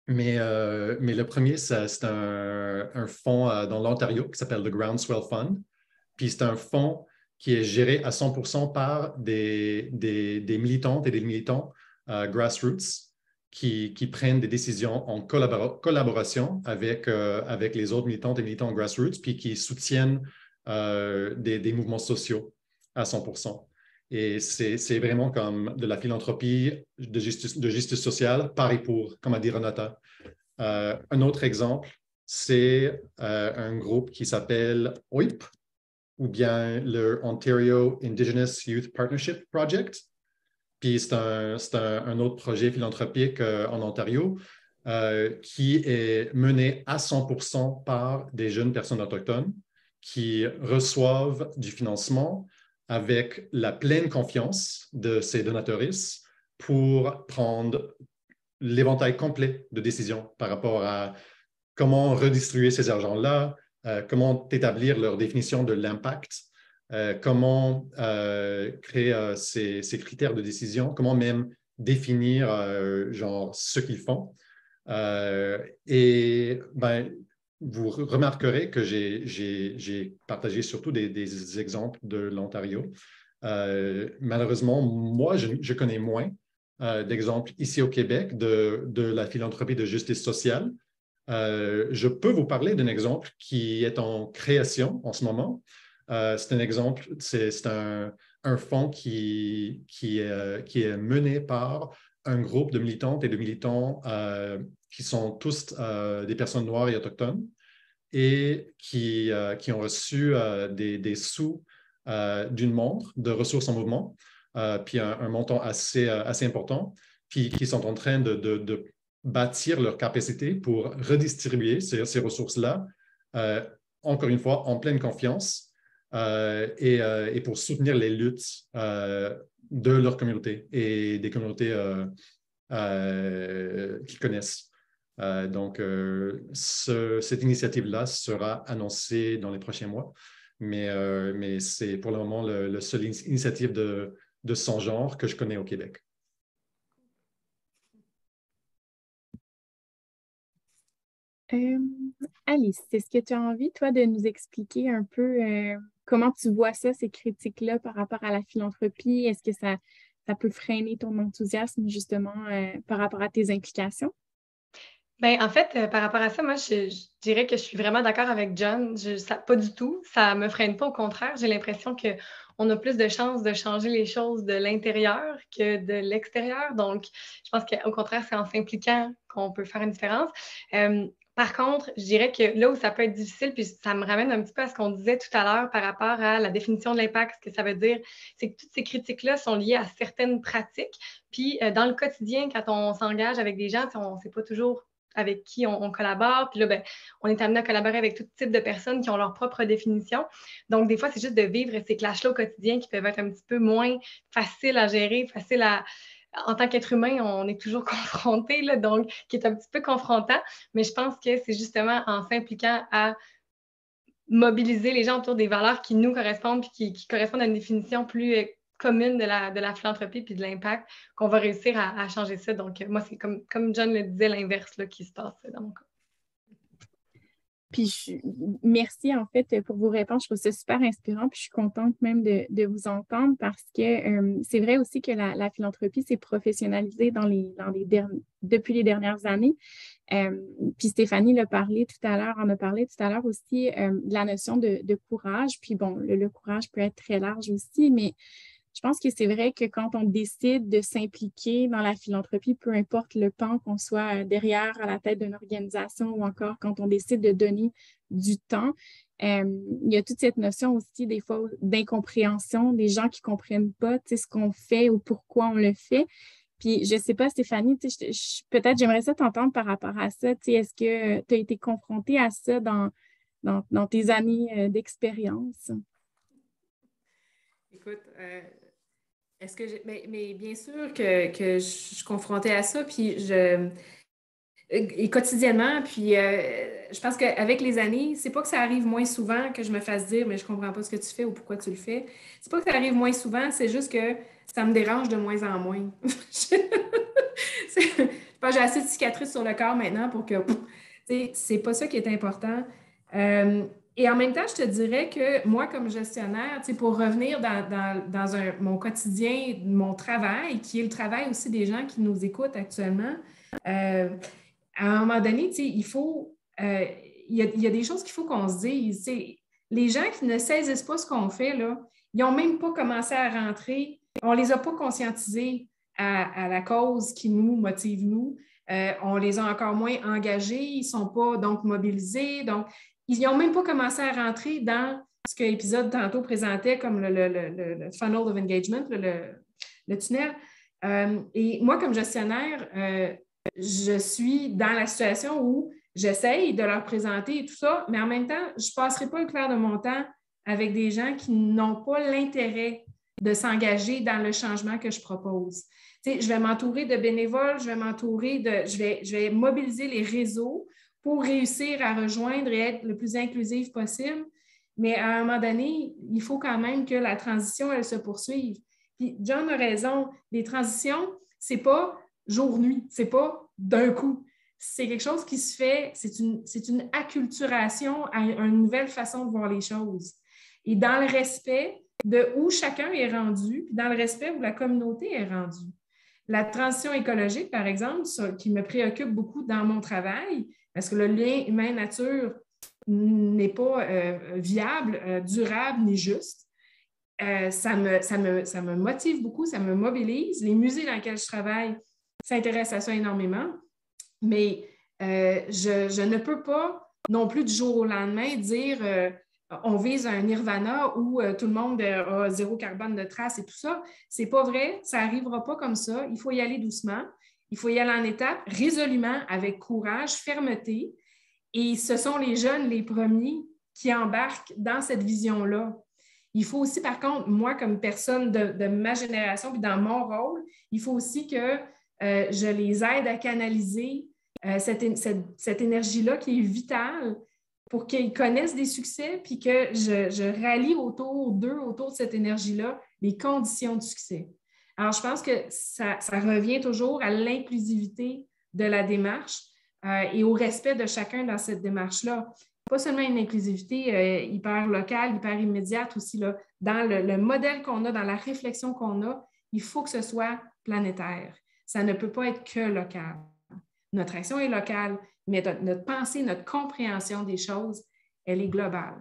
Mais le premier, c'est un fonds dans l'Ontario qui s'appelle le Groundswell Fund. Puis c'est un fonds qui est géré à 100% par des militantes et des militants grassroots qui prennent des décisions en collaboration avec les autres militantes et militants grassroots, puis qui soutiennent des mouvements sociaux à 100%. Et c'est vraiment comme de la philanthropie de justice sociale, par et pour, comme a dit Renata. Un autre exemple, c'est un groupe qui s'appelle OIP, ou bien le Ontario Indigenous Youth Partnership Project. Puis c'est un autre projet philanthropique en Ontario qui est mené à 100% par des jeunes personnes autochtones qui reçoivent du financement avec la pleine confiance de ces donatrices pour prendre l'éventail complet de décisions par rapport à comment redistribuer ces argents-là, comment établir leur définition de l'impact, comment créer ces critères de décision, comment même définir genre ce qu'ils font. Vous remarquerez que j'ai partagé surtout des exemples de l'Ontario. Malheureusement, moi, je connais moins d'exemples ici au Québec de la philanthropie de justice sociale. Je peux vous parler d'un exemple qui est en création en ce moment. C'est un exemple, c'est un fonds qui est mené par un groupe de militantes et de militants qui sont tous des personnes noires et autochtones et qui ont reçu des sous d'une montre de ressources en mouvement, puis un montant assez important, puis qui sont en train de bâtir leur capacité pour redistribuer ces ressources-là, encore une fois, en pleine confiance et pour soutenir les luttes de leur communauté et des communautés qu'ils connaissent. Donc, cette initiative-là sera annoncée dans les prochains mois, mais c'est pour le moment la seule initiative de son genre que je connais au Québec. Alice, est-ce que tu as envie, toi, de nous expliquer un peu comment tu vois ça, ces critiques-là par rapport à la philanthropie? Est-ce que ça peut freiner ton enthousiasme, justement, par rapport à tes implications? Bien, en fait, par rapport à ça, moi, je dirais que je suis vraiment d'accord avec John. Pas du tout. Ça ne me freine pas. Au contraire, j'ai l'impression qu'on a plus de chances de changer les choses de l'intérieur que de l'extérieur. Donc, je pense qu'au contraire, c'est en s'impliquant qu'on peut faire une différence. Par contre, je dirais que là où ça peut être difficile, puis ça me ramène un petit peu à ce qu'on disait tout à l'heure par rapport à la définition de l'impact, ce que ça veut dire, c'est que toutes ces critiques-là sont liées à certaines pratiques. Puis, dans le quotidien, quand on s'engage avec des gens, on ne sait pas toujours avec qui on collabore. Puis là, ben, on est amené à collaborer avec tout type de personnes qui ont leur propre définition. Donc, des fois, c'est juste de vivre ces clashs-là au quotidien qui peuvent être un petit peu moins faciles à gérer, en tant qu'être humain, on est toujours confronté, là, donc qui est un petit peu confrontant. Mais je pense que c'est justement en s'impliquant à mobiliser les gens autour des valeurs qui nous correspondent puis qui correspondent à une définition plus commune de la philanthropie puis de l'impact qu'on va réussir à changer ça. Donc, moi, c'est comme John le disait, l'inverse là, qui se passe dans mon cas. Puis merci en fait pour vos réponses. Je trouve ça super inspirant. Puis je suis contente même de vous entendre parce que c'est vrai aussi que la philanthropie s'est professionnalisée depuis les dernières années. Puis Stéphanie en a parlé tout à l'heure aussi de la notion de courage. Puis bon, le courage peut être très large aussi, mais je pense que c'est vrai que quand on décide de s'impliquer dans la philanthropie, peu importe le pan qu'on soit derrière à la tête d'une organisation ou encore quand on décide de donner du temps, il y a toute cette notion aussi des fois d'incompréhension, des gens qui ne comprennent pas ce qu'on fait ou pourquoi on le fait. Puis je ne sais pas, Stéphanie, peut-être j'aimerais ça t'entendre par rapport à ça. Est-ce que tu as été confrontée à ça dans tes années d'expérience? Écoute, est-ce que mais bien sûr que je suis confrontée à ça, puis et quotidiennement, puis je pense qu'avec les années, c'est pas que ça arrive moins souvent que je me fasse dire, mais je comprends pas ce que tu fais ou pourquoi tu le fais. C'est pas que ça arrive moins souvent, c'est juste que ça me dérange de moins en moins. J'ai assez de cicatrices sur le corps maintenant pour que, c'est pas ça qui est important. Et en même temps, je te dirais que moi, comme gestionnaire, pour revenir dans mon quotidien, mon travail, qui est le travail aussi des gens qui nous écoutent actuellement, à un moment donné, il faut, il y a des choses qu'il faut qu'on se dise. Les gens qui ne saisissent pas ce qu'on fait, là, ils n'ont même pas commencé à rentrer, on ne les a pas conscientisés à la cause qui nous motive, nous. On les a encore moins engagés, ils ne sont pas donc mobilisés, donc ils n'ont même pas commencé à rentrer dans ce que l'épisode tantôt présentait comme le funnel of engagement, le tunnel. Et moi, comme gestionnaire, je suis dans la situation où j'essaye de leur présenter et tout ça, mais en même temps, je ne passerai pas le clair de mon temps avec des gens qui n'ont pas l'intérêt de s'engager dans le changement que je propose. Je vais m'entourer de bénévoles, je vais mobiliser les réseaux pour réussir à rejoindre et être le plus inclusif possible. Mais à un moment donné, il faut quand même que la transition, elle se poursuive. Puis John a raison, les transitions, ce n'est pas jour-nuit, ce n'est pas d'un coup. C'est quelque chose qui se fait, c'est une acculturation à une nouvelle façon de voir les choses. Et dans le respect de où chacun est rendu, puis dans le respect où la communauté est rendue. La transition écologique, par exemple, qui me préoccupe beaucoup dans mon travail, parce que le lien humain-nature n'est pas viable, durable ni juste. Ça me motive beaucoup, ça me mobilise. Les musées dans lesquels je travaille s'intéressent à ça énormément, mais je ne peux pas non plus du jour au lendemain dire on vise un nirvana où tout le monde a zéro carbone de trace et tout ça. C'est pas vrai, ça n'arrivera pas comme ça. Il faut y aller doucement, il faut y aller en étapes, résolument, avec courage, fermeté. Et ce sont les jeunes, les premiers, qui embarquent dans cette vision-là. Il faut aussi, par contre, moi, comme personne de ma génération, puis dans mon rôle, il faut aussi que je les aide à canaliser cette énergie-là qui est vitale pour qu'ils connaissent des succès, puis que je rallie autour d'eux, autour de cette énergie-là, les conditions de succès. Alors, je pense que ça revient toujours à l'inclusivité de la démarche et au respect de chacun dans cette démarche-là. Pas seulement une inclusivité hyper locale, hyper immédiate aussi, là, dans le modèle qu'on a, dans la réflexion qu'on a, il faut que ce soit planétaire. Ça ne peut pas être que local. notre action est locale, mais notre pensée, notre compréhension des choses, elle est globale.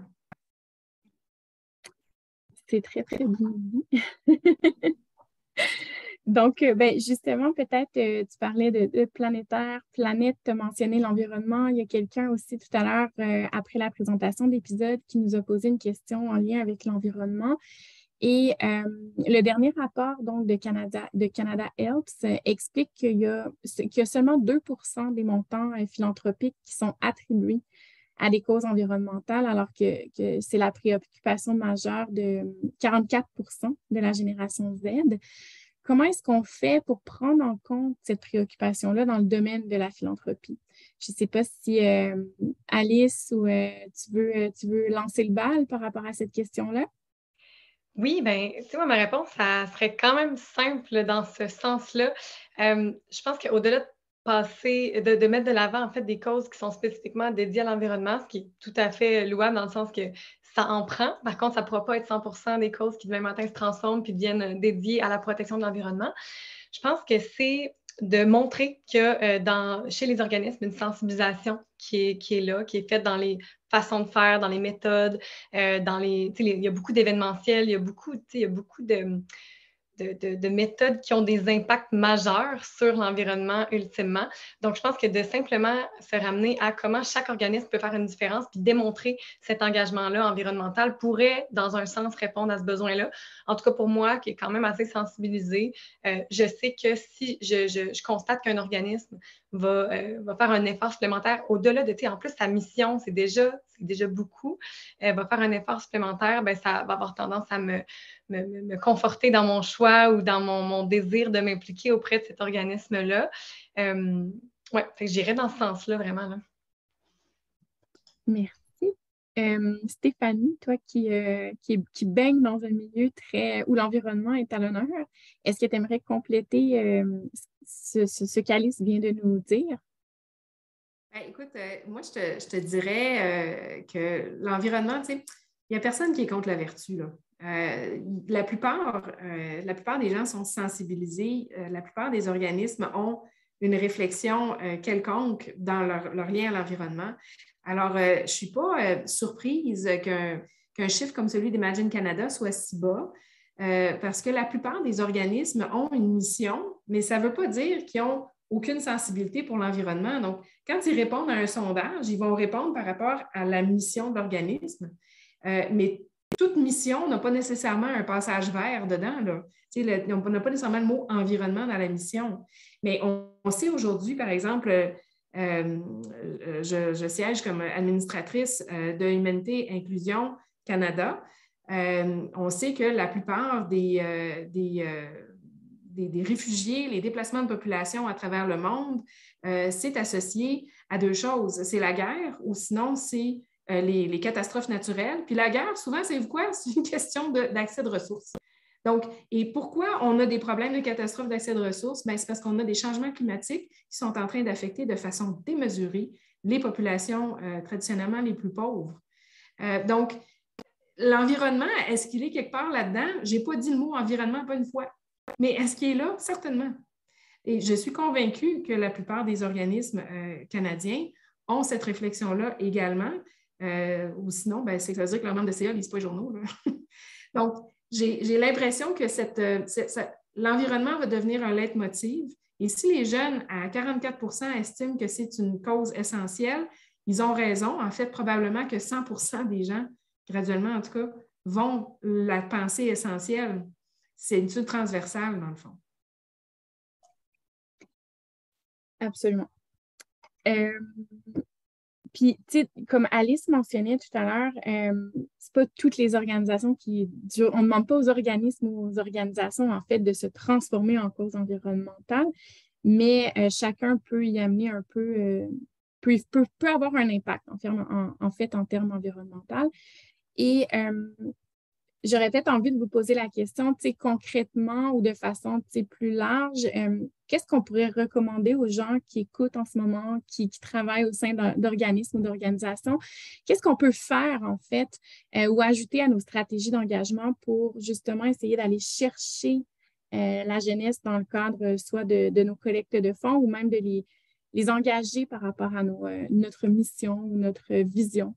C'est très, très bien dit. Donc, justement, peut-être, tu parlais de planétaire, planète, tu as mentionné l'environnement. Il y a quelqu'un aussi tout à l'heure, après la présentation de l'épisode, qui nous a posé une question en lien avec l'environnement. Et le dernier rapport donc, de Canada Helps explique qu'il y a seulement 2% des montants philanthropiques qui sont attribués à des causes environnementales, alors que c'est la préoccupation majeure de 44% de la génération Z. Comment est-ce qu'on fait pour prendre en compte cette préoccupation-là dans le domaine de la philanthropie? Je ne sais pas si Alice ou tu veux lancer le bal par rapport à cette question-là? Oui, bien, tu sais, moi, ma réponse, ça serait quand même simple dans ce sens-là. Je pense qu'au-delà de mettre de l'avant, en fait, des causes qui sont spécifiquement dédiées à l'environnement, ce qui est tout à fait louable dans le sens que ça en prend. Par contre, ça ne pourra pas être 100% des causes qui demain matin se transforment puis deviennent dédiées à la protection de l'environnement. Je pense que c'est de montrer que chez les organismes, une sensibilisation qui est là, qui est faite dans les façons de faire, dans les méthodes, il y a beaucoup d'événementiels, il y a beaucoup de méthodes qui ont des impacts majeurs sur l'environnement ultimement. Donc, je pense que de simplement se ramener à comment chaque organisme peut faire une différence puis démontrer cet engagement-là environnemental pourrait, dans un sens, répondre à ce besoin-là. En tout cas, pour moi, qui est quand même assez sensibilisée, je sais que si je constate qu'un organisme va faire un effort supplémentaire au-delà de, en plus, sa mission, c'est déjà beaucoup, va faire un effort supplémentaire, bien, ça va avoir tendance à me conforter dans mon choix ou dans mon désir de m'impliquer auprès de cet organisme-là. Oui, j'irais dans ce sens-là, vraiment. Là. Merci. Stéphanie, toi qui baigne dans un milieu où l'environnement est à l'honneur, est-ce que tu aimerais compléter ce qu'Alice vient de nous dire? Ben, écoute, moi, je te dirais que l'environnement, tu sais, il n'y a personne qui est contre la vertu, là. La plupart des gens sont sensibilisés. La plupart des organismes ont une réflexion quelconque dans leur lien à l'environnement. Alors, je ne suis pas surprise qu'un chiffre comme celui d'Imagine Canada soit si bas, parce que la plupart des organismes ont une mission, mais ça ne veut pas dire qu'ils ont aucune sensibilité pour l'environnement. Donc, quand ils répondent à un sondage, ils vont répondre par rapport à la mission de l'organisme. Mais toute mission n'a pas nécessairement un passage vert dedans. Là. On n'a pas nécessairement le mot environnement dans la mission. Mais on sait aujourd'hui, par exemple, je siège comme administratrice de Humanité Inclusion Canada. On sait que la plupart des réfugiés, les déplacements de population à travers le monde, c'est associé à deux choses. C'est la guerre ou sinon c'est les catastrophes naturelles. Puis la guerre, souvent, c'est quoi? C'est une question d'accès de ressources. Donc, et pourquoi on a des problèmes de catastrophes d'accès de ressources? Bien, c'est parce qu'on a des changements climatiques qui sont en train d'affecter de façon démesurée les populations traditionnellement les plus pauvres. Donc, l'environnement, est-ce qu'il est quelque part là-dedans? Je n'ai pas dit le mot environnement, pas une fois. Mais est-ce qu'il est là? Certainement. Et je suis convaincue que la plupart des organismes canadiens ont cette réflexion-là également. Ou sinon, ben, c'est que ça veut dire que leur membre de CA ne lisent pas les journaux. Là. Donc, j'ai l'impression que l'environnement va devenir un leitmotiv. Et si les jeunes, à 44 estiment que c'est une cause essentielle, ils ont raison. En fait, probablement que 100 des gens, graduellement en tout cas, vont la penser essentielle. C'est une étude transversale, dans le fond. Absolument. Puis, tu sais, comme Alice mentionnait tout à l'heure, c'est pas toutes les organisations on ne demande pas aux organismes ou aux organisations, en fait, de se transformer en cause environnementale, mais chacun peut y amener un peu, peut avoir un impact, en fait, en termes environnementaux. Et j'aurais peut-être envie de vous poser la question, tu sais, concrètement ou de façon, tu sais, plus large, qu'est-ce qu'on pourrait recommander aux gens qui écoutent en ce moment, qui travaillent au sein d'organismes ou d'organisations? Qu'est-ce qu'on peut faire, en fait, ou ajouter à nos stratégies d'engagement pour justement essayer d'aller chercher la jeunesse dans le cadre soit de nos collectes de fonds ou même de les engager par rapport à notre mission ou notre vision.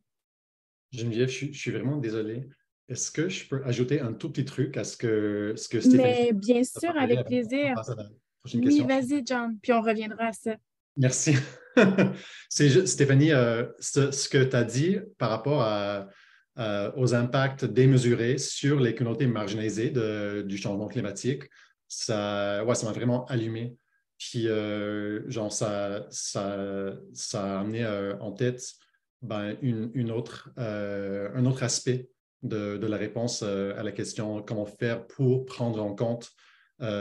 Geneviève, je suis vraiment désolé. Est-ce que je peux ajouter un tout petit truc à ce que Stéphanie Mais bien a sûr, partagé avec avant plaisir. qu'on passe à la prochaine Oui, question? vas-y, John, puis on reviendra à ça. Merci. Stéphanie, ce que tu as dit par rapport aux impacts démesurés sur les communautés marginalisées du changement climatique, ça m'a vraiment allumé. Puis, ça a amené en tête un autre aspect de la réponse à la question comment faire pour prendre en compte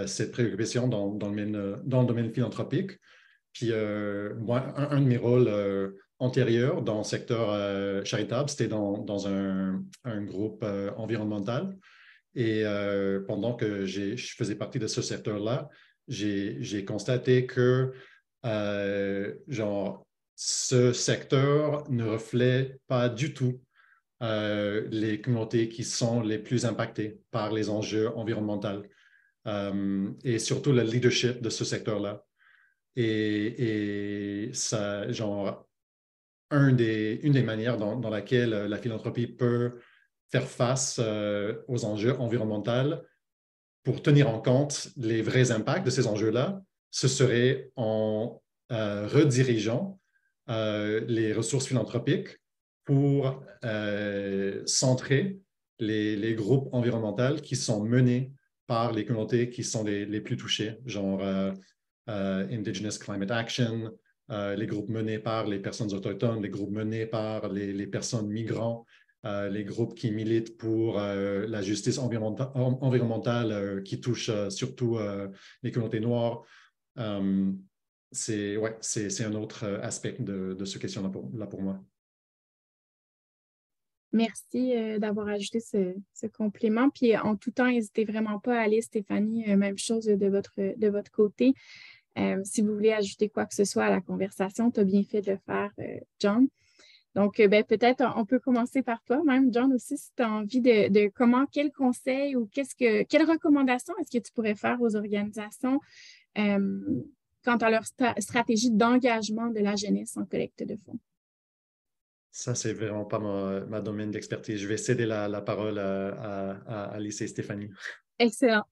cette préoccupation dans le domaine philanthropique. Puis, moi, un de mes rôles antérieurs dans le secteur charitable, c'était dans un groupe environnemental. Et pendant que je faisais partie de ce secteur-là, j'ai constaté que ce secteur ne reflète pas du tout les communautés qui sont les plus impactées par les enjeux environnementaux et surtout le leadership de ce secteur-là. Et ça, une des manières dans laquelle la philanthropie peut faire face aux enjeux environnementaux pour tenir en compte les vrais impacts de ces enjeux-là, ce serait en redirigeant les ressources philanthropiques pour centrer les groupes environnementaux qui sont menés par les communautés qui sont les plus touchées, genre Indigenous Climate Action, les groupes menés par les personnes autochtones, les groupes menés par les personnes migrantes, les groupes qui militent pour la justice environnementale qui touche surtout les communautés noires. C'est un autre aspect de ce question-là pour moi. Merci d'avoir ajouté ce complément. Puis en tout temps, n'hésitez vraiment pas à aller, Stéphanie, même chose de votre côté. Si vous voulez ajouter quoi que ce soit à la conversation, tu as bien fait de le faire, John. Donc, peut-être on peut commencer par toi, même, John, aussi, si tu as envie de quel conseil ou quelle recommandation est-ce que tu pourrais faire aux organisations quant à leur stratégie d'engagement de la jeunesse en collecte de fonds? Ça, c'est vraiment pas ma domaine d'expertise. Je vais céder la parole à Alice et Stéphanie. Excellent.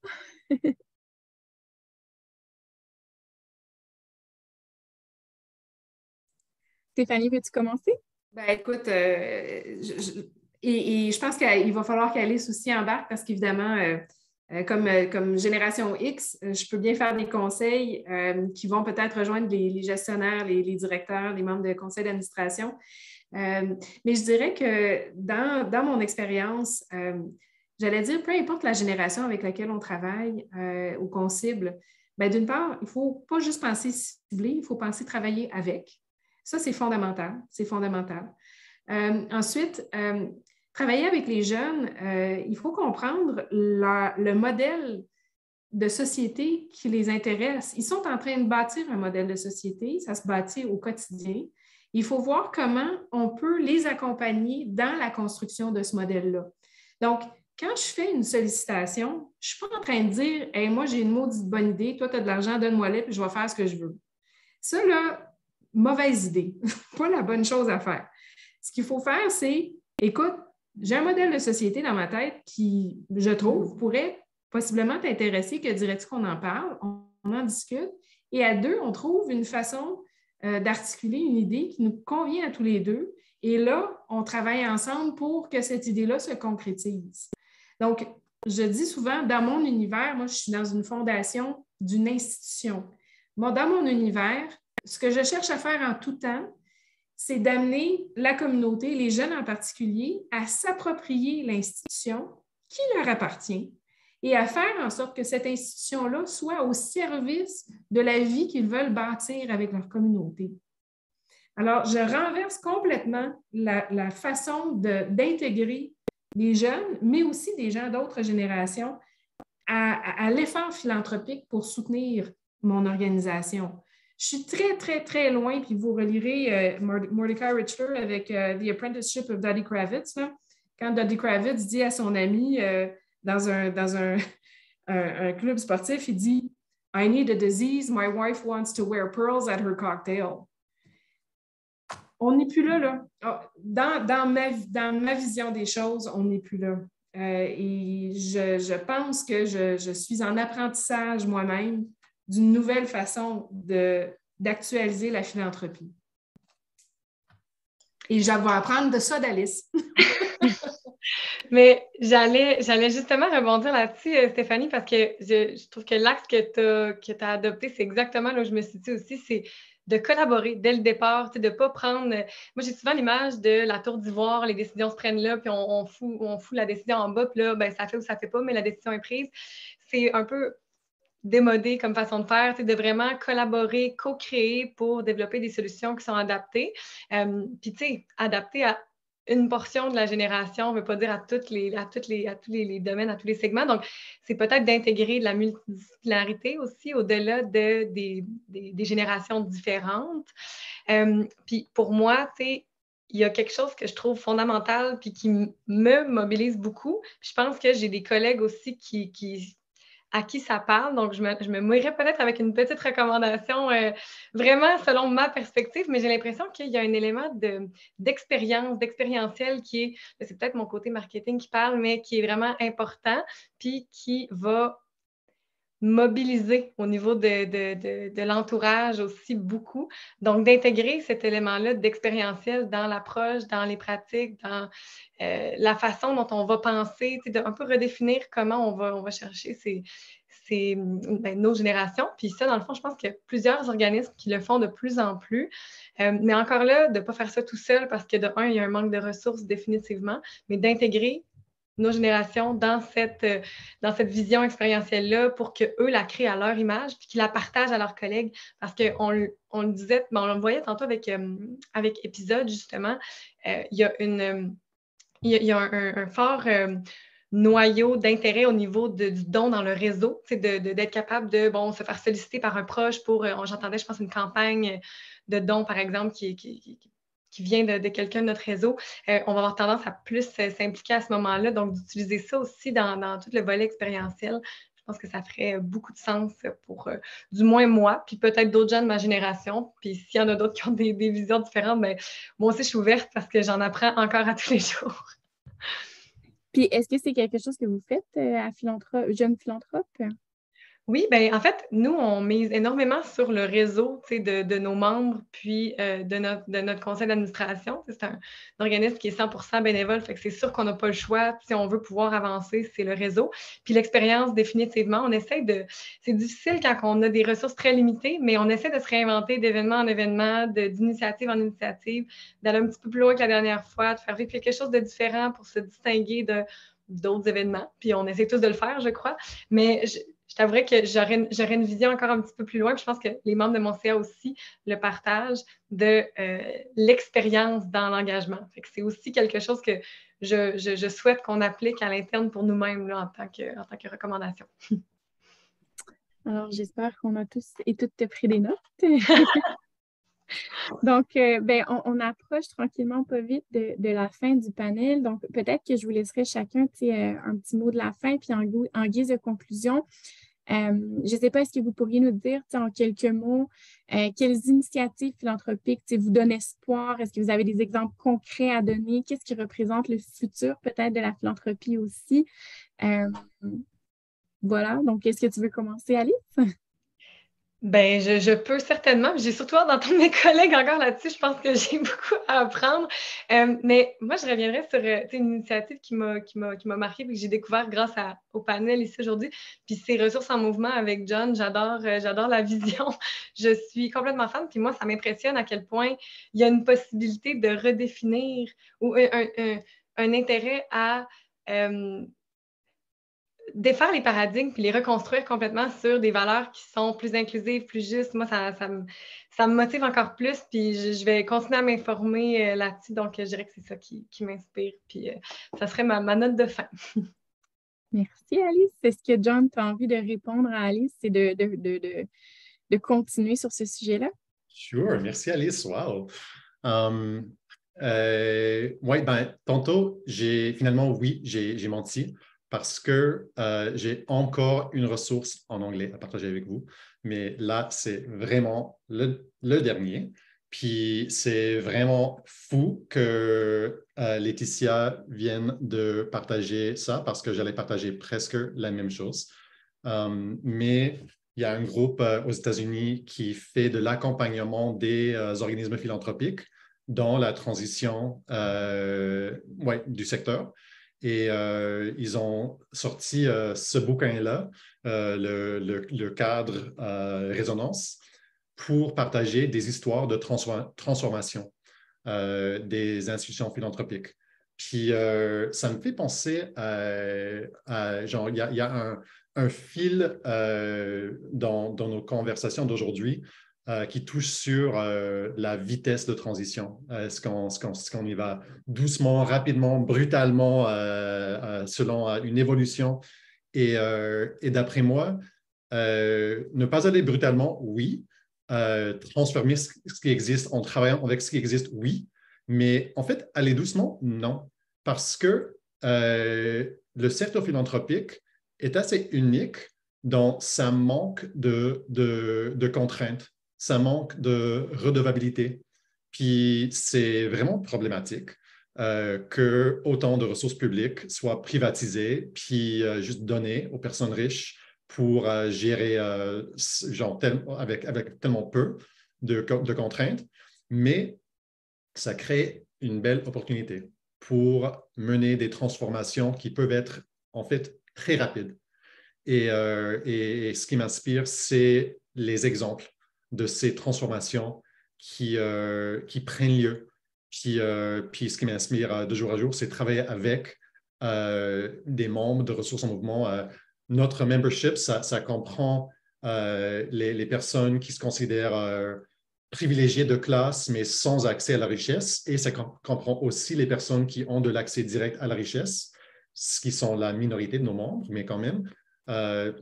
Stéphanie, veux-tu commencer? Ben, écoute, je pense qu'il va falloir qu'Alice aussi embarque parce qu'évidemment, comme Génération X, je peux bien faire des conseils qui vont peut-être rejoindre les gestionnaires, les directeurs, les membres de conseil d'administration. Mais je dirais que dans mon expérience, j'allais dire, peu importe la génération avec laquelle on travaille ou qu'on cible, bien, d'une part, il ne faut pas juste penser cibler, il faut penser travailler avec. Ça, c'est fondamental. C'est fondamental. Ensuite, travailler avec les jeunes, il faut comprendre le modèle de société qui les intéresse. Ils sont en train de bâtir un modèle de société, ça se bâtit au quotidien. Il faut voir comment on peut les accompagner dans la construction de ce modèle-là. Donc, quand je fais une sollicitation, je ne suis pas en train de dire « Hey, moi, j'ai une maudite bonne idée, toi, tu as de l'argent, donne-moi-le, puis je vais faire ce que je veux. » Ça, là, mauvaise idée, pas la bonne chose à faire. Ce qu'il faut faire, c'est, écoute, j'ai un modèle de société dans ma tête qui, je trouve, pourrait possiblement t'intéresser, que dirais-tu qu'on en parle, on en discute, et à deux, on trouve une façon d'articuler une idée qui nous convient à tous les deux, et là, on travaille ensemble pour que cette idée-là se concrétise. Donc, je dis souvent, dans mon univers, moi, je suis dans une fondation d'une institution. Moi, dans mon univers, ce que je cherche à faire en tout temps, c'est d'amener la communauté, les jeunes en particulier, à s'approprier l'institution qui leur appartient et à faire en sorte que cette institution-là soit au service de la vie qu'ils veulent bâtir avec leur communauté. Alors, je renverse complètement la façon d'intégrer les jeunes, mais aussi des gens d'autres générations, à l'effort philanthropique pour soutenir mon organisation. Je suis très, très, très loin, puis vous relirez Mordecai Richler avec The Apprenticeship of Dottie Kravitz. Là. Quand Dottie Kravitz dit à son ami dans un club sportif, il dit I need a disease. My wife wants to wear pearls at her cocktail. On n'est plus là. Dans ma vision des choses, on n'est plus là. Et je pense que je suis en apprentissage moi-même d'une nouvelle façon d'actualiser la philanthropie. Et je vais apprendre de ça d'Alice. Mais j'allais justement rebondir là-dessus, Stéphanie, parce que je trouve que l'axe que tu as adopté, c'est exactement là où je me situe aussi, c'est de collaborer dès le départ, de ne pas prendre... Moi, j'ai souvent l'image de la tour d'ivoire, les décisions se prennent là, puis on fout la décision en bas, puis là, ben, ça fait ou ça fait pas, mais la décision est prise. C'est un peu démodé comme façon de faire, de vraiment collaborer, co-créer pour développer des solutions qui sont adaptées. Puis, tu sais, adaptées à une portion de la génération, on ne veut pas dire à tous les domaines, à tous les segments. Donc, c'est peut-être d'intégrer de la multidisciplinarité aussi au-delà des générations différentes. Puis, pour moi, tu sais, il y a quelque chose que je trouve fondamental puis qui me mobilise beaucoup. Puis je pense que j'ai des collègues aussi à qui ça parle. Donc, je me mouillerais peut-être avec une petite recommandation vraiment selon ma perspective, mais j'ai l'impression qu'il y a un élément d'expérientiel qui est, c'est peut-être mon côté marketing qui parle, mais qui est vraiment important, puis qui va mobiliser au niveau de l'entourage aussi beaucoup. Donc, d'intégrer cet élément-là d'expérientiel dans l'approche, dans les pratiques, dans la façon dont on va penser, un peu redéfinir comment on va chercher nos générations. Puis ça, dans le fond, je pense qu'il y a plusieurs organismes qui le font de plus en plus. Mais encore là, de ne pas faire ça tout seul parce que de un, il y a un manque de ressources définitivement, mais d'intégrer nos générations dans cette vision expérientielle-là pour qu'eux la créent à leur image puis qu'ils la partagent à leurs collègues. Parce qu'on le disait, on le voyait tantôt avec Épisode, justement, il y a un fort noyau d'intérêt au niveau du don dans le réseau, d'être capable de se faire solliciter par un proche pour, j'entendais, je pense, une campagne de don, par exemple, qui vient de quelqu'un de notre réseau, on va avoir tendance à plus s'impliquer à ce moment-là. Donc, d'utiliser ça aussi dans tout le volet expérientiel, je pense que ça ferait beaucoup de sens pour, du moins moi, puis peut-être d'autres gens de ma génération. Puis s'il y en a d'autres qui ont des visions différentes, bien, moi aussi, je suis ouverte parce que j'en apprends encore à tous les jours. Puis, est-ce que c'est quelque chose que vous faites à Jeune Philanthrope? Oui, bien, en fait, nous, on mise énormément sur le réseau de nos membres, puis de notre conseil d'administration. C'est un organisme qui est 100% bénévole, fait que c'est sûr qu'on n'a pas le choix. Si on veut pouvoir avancer, c'est le réseau. Puis l'expérience, définitivement, on essaie de... C'est difficile quand on a des ressources très limitées, mais on essaie de se réinventer d'événement en événement, d'initiative en initiative, d'aller un petit peu plus loin que la dernière fois, de faire vivre quelque chose de différent pour se distinguer d'autres événements. Puis on essaie tous de le faire, je crois. Mais je t'avouerais que j'aurais une vision encore un petit peu plus loin. Puis je pense que les membres de mon CA aussi le partagent de l'expérience dans l'engagement. Fait que c'est aussi quelque chose que je souhaite qu'on applique à l'interne pour nous-mêmes là, en tant que recommandation. Alors, j'espère qu'on a tous et toutes pris des notes. Donc, on approche tranquillement pas vite de la fin du panel. Donc, peut-être que je vous laisserai chacun un petit mot de la fin, puis en guise de conclusion. Je ne sais pas, est-ce que vous pourriez nous dire en quelques mots quelles initiatives philanthropiques vous donnent espoir? Est-ce que vous avez des exemples concrets à donner? Qu'est-ce qui représente le futur peut-être de la philanthropie aussi? Voilà, donc est-ce que tu veux commencer, Alice? Ben, je peux certainement. J'ai surtout hâte d'entendre mes collègues encore là-dessus. Je pense que j'ai beaucoup à apprendre. Mais moi, je reviendrai sur une initiative qui m'a marquée et que j'ai découvert grâce au panel ici aujourd'hui. Puis c'est Ressources en mouvement avec John. J'adore la vision. Je suis complètement fan. Puis moi, ça m'impressionne à quel point il y a une possibilité de redéfinir ou un intérêt à défaire les paradigmes puis les reconstruire complètement sur des valeurs qui sont plus inclusives, plus justes. Moi, ça me motive encore plus, puis je vais continuer à m'informer là-dessus. Donc, je dirais que c'est ça qui m'inspire. Puis, ça serait ma note de fin. Merci, Alice. Est-ce que, John, tu as envie de répondre à Alice et de continuer sur ce sujet-là? Sure. Merci, Alice. Wow. Oui, tantôt, j'ai menti. parce que j'ai encore une ressource en anglais à partager avec vous. Mais là, c'est vraiment le dernier. Puis c'est vraiment fou que Laetitia vienne de partager ça parce que j'allais partager presque la même chose. Mais il y a un groupe aux États-Unis qui fait de l'accompagnement des organismes philanthropiques dans la transition du secteur. Et ils ont sorti ce bouquin-là, le cadre Résonance, pour partager des histoires de transformation des institutions philanthropiques. Puis ça me fait penser genre, il y a un fil dans nos conversations d'aujourd'hui qui touche sur la vitesse de transition. Est-ce qu'on y va doucement, rapidement, brutalement, selon une évolution? Et d'après moi, ne pas aller brutalement, oui. Transformer ce qui existe en travaillant avec ce qui existe, oui. Mais en fait, aller doucement, non. Parce que le secteur philanthropique est assez unique dans sa manque de contraintes, sa manque de redevabilité. Puis c'est vraiment problématique que autant de ressources publiques soient privatisées puis juste données aux personnes riches pour gérer avec tellement peu de contraintes, mais ça crée une belle opportunité pour mener des transformations qui peuvent être en fait très rapides. Et ce qui m'inspire, c'est les exemples de ces transformations qui prennent lieu. Puis ce qui m'inspire de jour à jour, c'est travailler avec des membres de Ressources en Mouvement. Notre membership, ça comprend les personnes qui se considèrent privilégiées de classe, mais sans accès à la richesse. Et ça comprend aussi les personnes qui ont de l'accès direct à la richesse, ce qui sont la minorité de nos membres, mais quand même.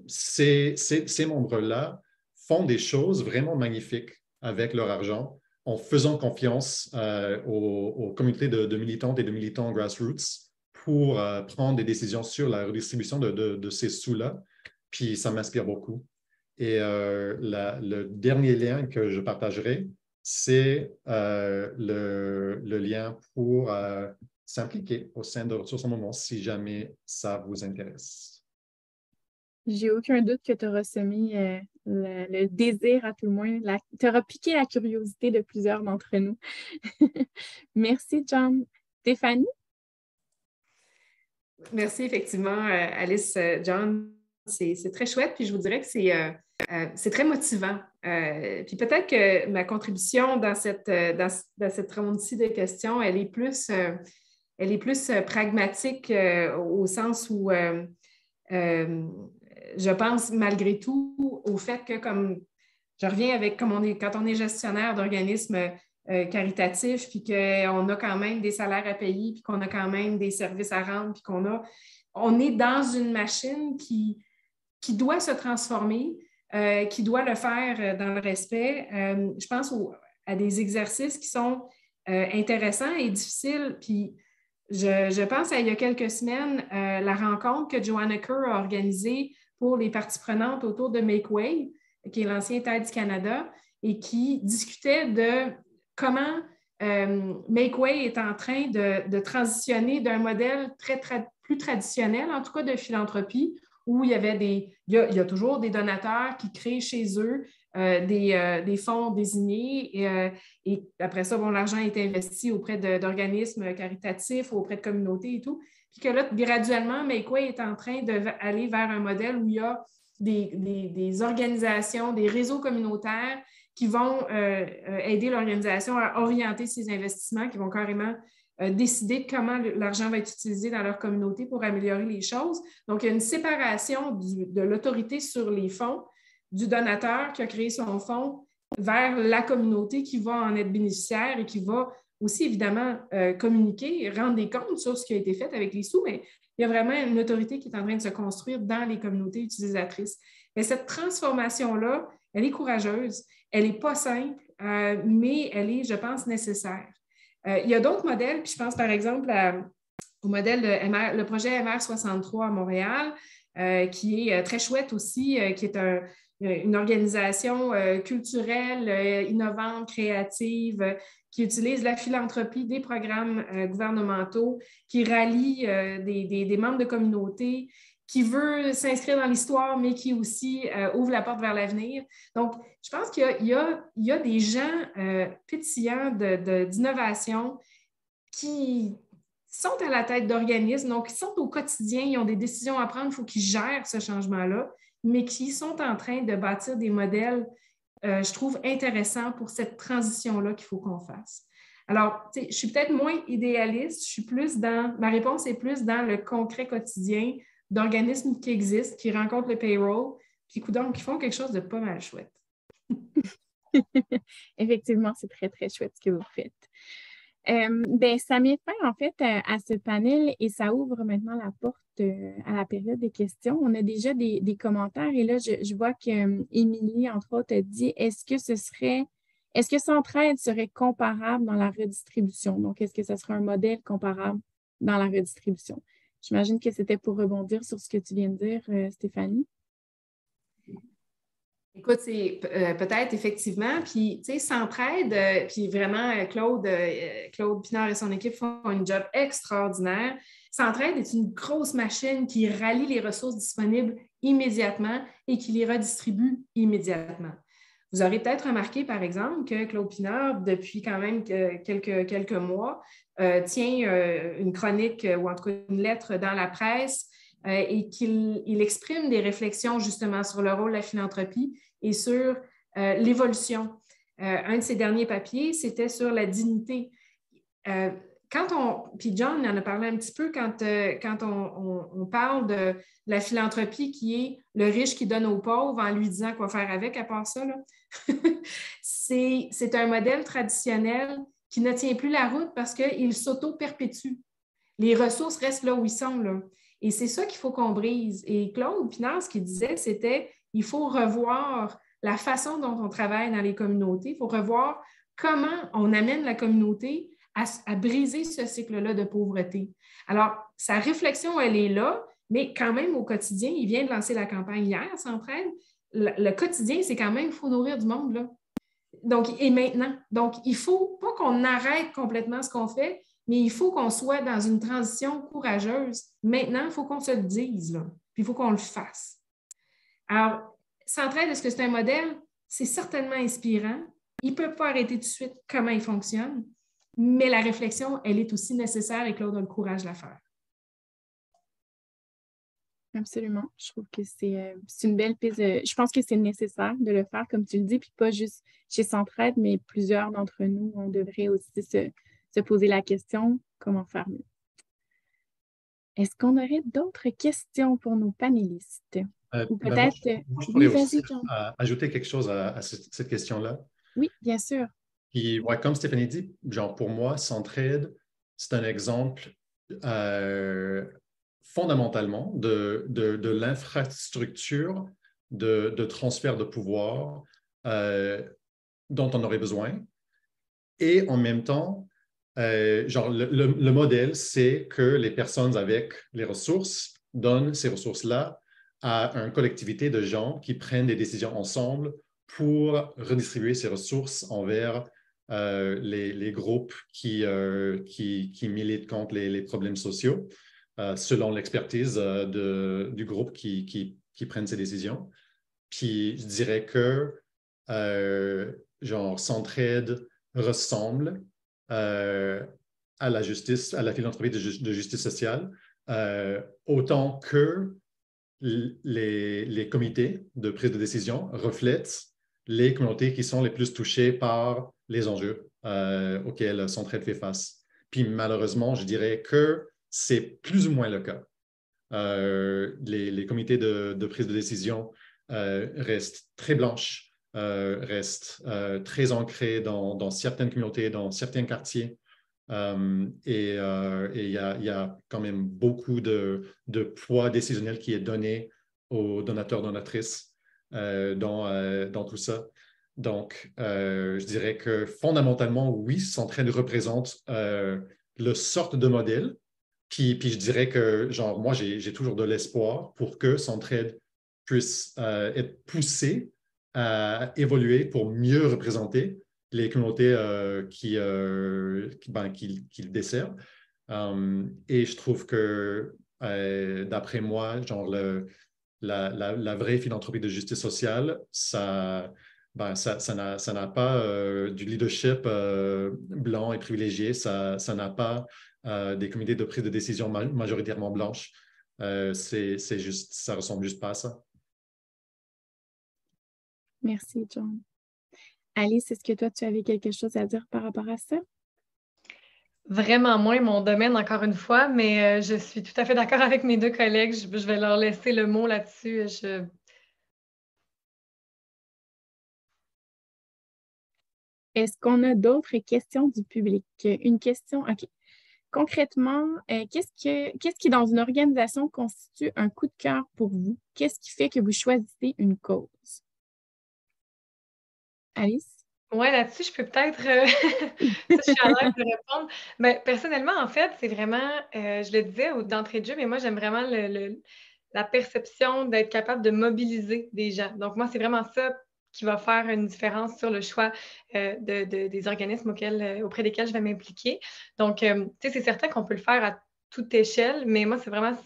Ces membres-là font des choses vraiment magnifiques avec leur argent en faisant confiance aux communautés de militantes et de militants grassroots pour prendre des décisions sur la redistribution de ces sous-là. Puis ça m'inspire beaucoup. Et le dernier lien que je partagerai, c'est le lien pour s'impliquer au sein de Ressources en Mouvement si jamais ça vous intéresse. J'ai aucun doute que tu auras semé le désir, à tout le moins. Tu auras piqué la curiosité de plusieurs d'entre nous. Merci, John. Stéphanie? Merci, effectivement, Alice, John. C'est très chouette. Puis je vous dirais que c'est très motivant. Puis peut-être que ma contribution dans cette ronde-ci de questions, elle est plus pragmatique au sens où je pense malgré tout au fait que, comme je reviens avec quand on est gestionnaire d'organismes caritatifs, puis qu'on a quand même des salaires à payer, puis qu'on a quand même des services à rendre, puis on est dans une machine qui doit se transformer, qui doit le faire dans le respect. Je pense à des exercices qui sont intéressants et difficiles, puis je pense à il y a quelques semaines, la rencontre que Joanna Kerr a organisée pour les parties prenantes autour de Make Way, qui est l'ancien TED du Canada, et qui discutait de comment Make Way est en train de transitionner d'un modèle plus traditionnel, en tout cas de philanthropie, où il y a toujours des donateurs qui créent chez eux des fonds désignés et après ça, l'argent est investi auprès d'organismes caritatifs, auprès de communautés et tout. Puis que là, graduellement, Make Way est en train d'aller vers un modèle où il y a des organisations, des réseaux communautaires qui vont aider l'organisation à orienter ses investissements, qui vont carrément décider de comment l'argent va être utilisé dans leur communauté pour améliorer les choses. Donc, il y a une séparation de l'autorité sur les fonds du donateur qui a créé son fonds vers la communauté qui va en être bénéficiaire et qui va aussi, évidemment, communiquer et rendre des comptes sur ce qui a été fait avec les sous, mais il y a vraiment une autorité qui est en train de se construire dans les communautés utilisatrices. Mais cette transformation-là, elle est courageuse, elle n'est pas simple, mais elle est, je pense, nécessaire. Il y a d'autres modèles, puis je pense par exemple à modèle de le projet MR63 à Montréal, qui est très chouette aussi, qui est une organisation culturelle, innovante, créative, qui utilise la philanthropie des programmes gouvernementaux, qui rallie des membres de communautés, qui veut s'inscrire dans l'histoire, mais qui aussi ouvre la porte vers l'avenir. Donc, je pense qu'il y a des gens pétillants d'innovation qui sont à la tête d'organismes, donc ils sont au quotidien, ils ont des décisions à prendre, il faut qu'ils gèrent ce changement-là, mais qui sont en train de bâtir des modèles, je trouve, intéressants pour cette transition-là qu'il faut qu'on fasse. Alors, je suis peut-être moins idéaliste, ma réponse est plus dans le concret quotidien d'organismes qui existent, qui rencontrent le payroll, puis qui font quelque chose de pas mal chouette. Effectivement, c'est très, très chouette ce que vous faites. Ça met fin en fait à ce panel et ça ouvre maintenant la porte à la période des questions. On a déjà des commentaires et là, je vois qu'Émilie, entre autres, a dit est-ce que Centraide serait comparable dans la redistribution? Donc, est-ce que ça serait un modèle comparable dans la redistribution? J'imagine que c'était pour rebondir sur ce que tu viens de dire, Stéphanie. Écoute, c'est peut-être effectivement, puis tu sais, Centraide, puis vraiment, Claude Pinard et son équipe font un job extraordinaire. Centraide est une grosse machine qui rallie les ressources disponibles immédiatement et qui les redistribue immédiatement. Vous aurez peut-être remarqué, par exemple, que Claude Pinard, depuis quand même quelques mois, tient une chronique ou en tout cas une lettre dans la presse et qu'il exprime des réflexions justement sur le rôle de la philanthropie et sur l'évolution. Un de ses derniers papiers, c'était sur la dignité. Puis John en a parlé un petit peu quand on parle de la philanthropie qui est le riche qui donne aux pauvres en lui disant quoi faire avec à part ça. Là. C'est un modèle traditionnel qui ne tient plus la route parce qu'il s'auto-perpétue. Les ressources restent là où ils sont. Là. Et c'est ça qu'il faut qu'on brise. Et Claude Pinard, ce qu'il disait, c'était il faut revoir la façon dont on travaille dans les communautés. Il faut revoir comment on amène la communauté à briser ce cycle-là de pauvreté. Alors, sa réflexion, elle est là, mais quand même au quotidien, il vient de lancer la campagne hier, Centraide. Le quotidien, c'est quand même, il faut nourrir du monde, là. Donc, et maintenant. Donc, il ne faut pas qu'on arrête complètement ce qu'on fait, mais il faut qu'on soit dans une transition courageuse. Maintenant, il faut qu'on se le dise, là. Puis il faut qu'on le fasse. Alors, Centraide, est-ce que c'est un modèle? C'est certainement inspirant. Il ne peut pas arrêter tout de suite comment il fonctionne, mais la réflexion, elle est aussi nécessaire et Claude a le courage de la faire. Absolument. Je trouve que c'est une belle piste. Je pense que c'est nécessaire de le faire, comme tu le dis, puis pas juste chez Centraide, mais plusieurs d'entre nous, on devrait aussi se poser la question, comment faire mieux? Est-ce qu'on aurait d'autres questions pour nos panélistes? Ou peut-être... je pourrais aussi ajouter quelque chose à cette question-là. Oui, bien sûr. Puis, ouais, comme Stéphanie dit, genre pour moi, Centraide, c'est un exemple fondamentalement de l'infrastructure de transfert de pouvoir dont on aurait besoin. Et en même temps, genre le modèle, c'est que les personnes avec les ressources donnent ces ressources-là à une collectivité de gens qui prennent des décisions ensemble pour redistribuer ces ressources envers les groupes qui militent contre les problèmes sociaux, selon l'expertise du groupe qui prennent ces décisions. Puis je dirais que genre Centraide ressemble à la justice, à la philanthropie de justice sociale, autant que les comités de prise de décision reflètent les communautés qui sont les plus touchées par les enjeux auxquels Centraide fait face. Puis malheureusement, je dirais que c'est plus ou moins le cas. Les comités de prise de décision restent très blanches, restent très ancrés dans certaines communautés, dans certains quartiers. Et il y a quand même beaucoup de poids décisionnel qui est donné aux donateurs, donatrices dans tout ça. Donc, je dirais que fondamentalement, oui, Centraide représente le sorte de modèle Puis je dirais que, genre, moi, j'ai toujours de l'espoir pour que Centraide puisse être poussé à évoluer pour mieux représenter les communautés qui le desservent. Et je trouve que, d'après moi, genre, la vraie philanthropie de justice sociale, ça n'a pas du leadership blanc et privilégié, ça n'a pas des comités de prise de décision majoritairement blanches. C'est juste, ça ressemble juste pas à ça. Merci, John. Alice, est-ce que toi, tu avais quelque chose à dire par rapport à ça? Vraiment moins mon domaine, encore une fois, mais je suis tout à fait d'accord avec mes deux collègues. Je vais leur laisser le mot là-dessus. Est-ce qu'on a d'autres questions du public? Une question, OK. Concrètement, qu'est-ce qui, dans une organisation, constitue un coup de cœur pour vous? Qu'est-ce qui fait que vous choisissez une cause? Alice? Oui, là-dessus, je peux peut-être, je suis à l'aise de répondre. Ben, personnellement, en fait, c'est vraiment, je le disais d'entrée de jeu, mais moi, j'aime vraiment la perception d'être capable de mobiliser des gens. Donc, moi, c'est vraiment ça qui va faire une différence sur le choix des organismes auprès desquels je vais m'impliquer. Donc, tu sais, c'est certain qu'on peut le faire à toute échelle, mais moi,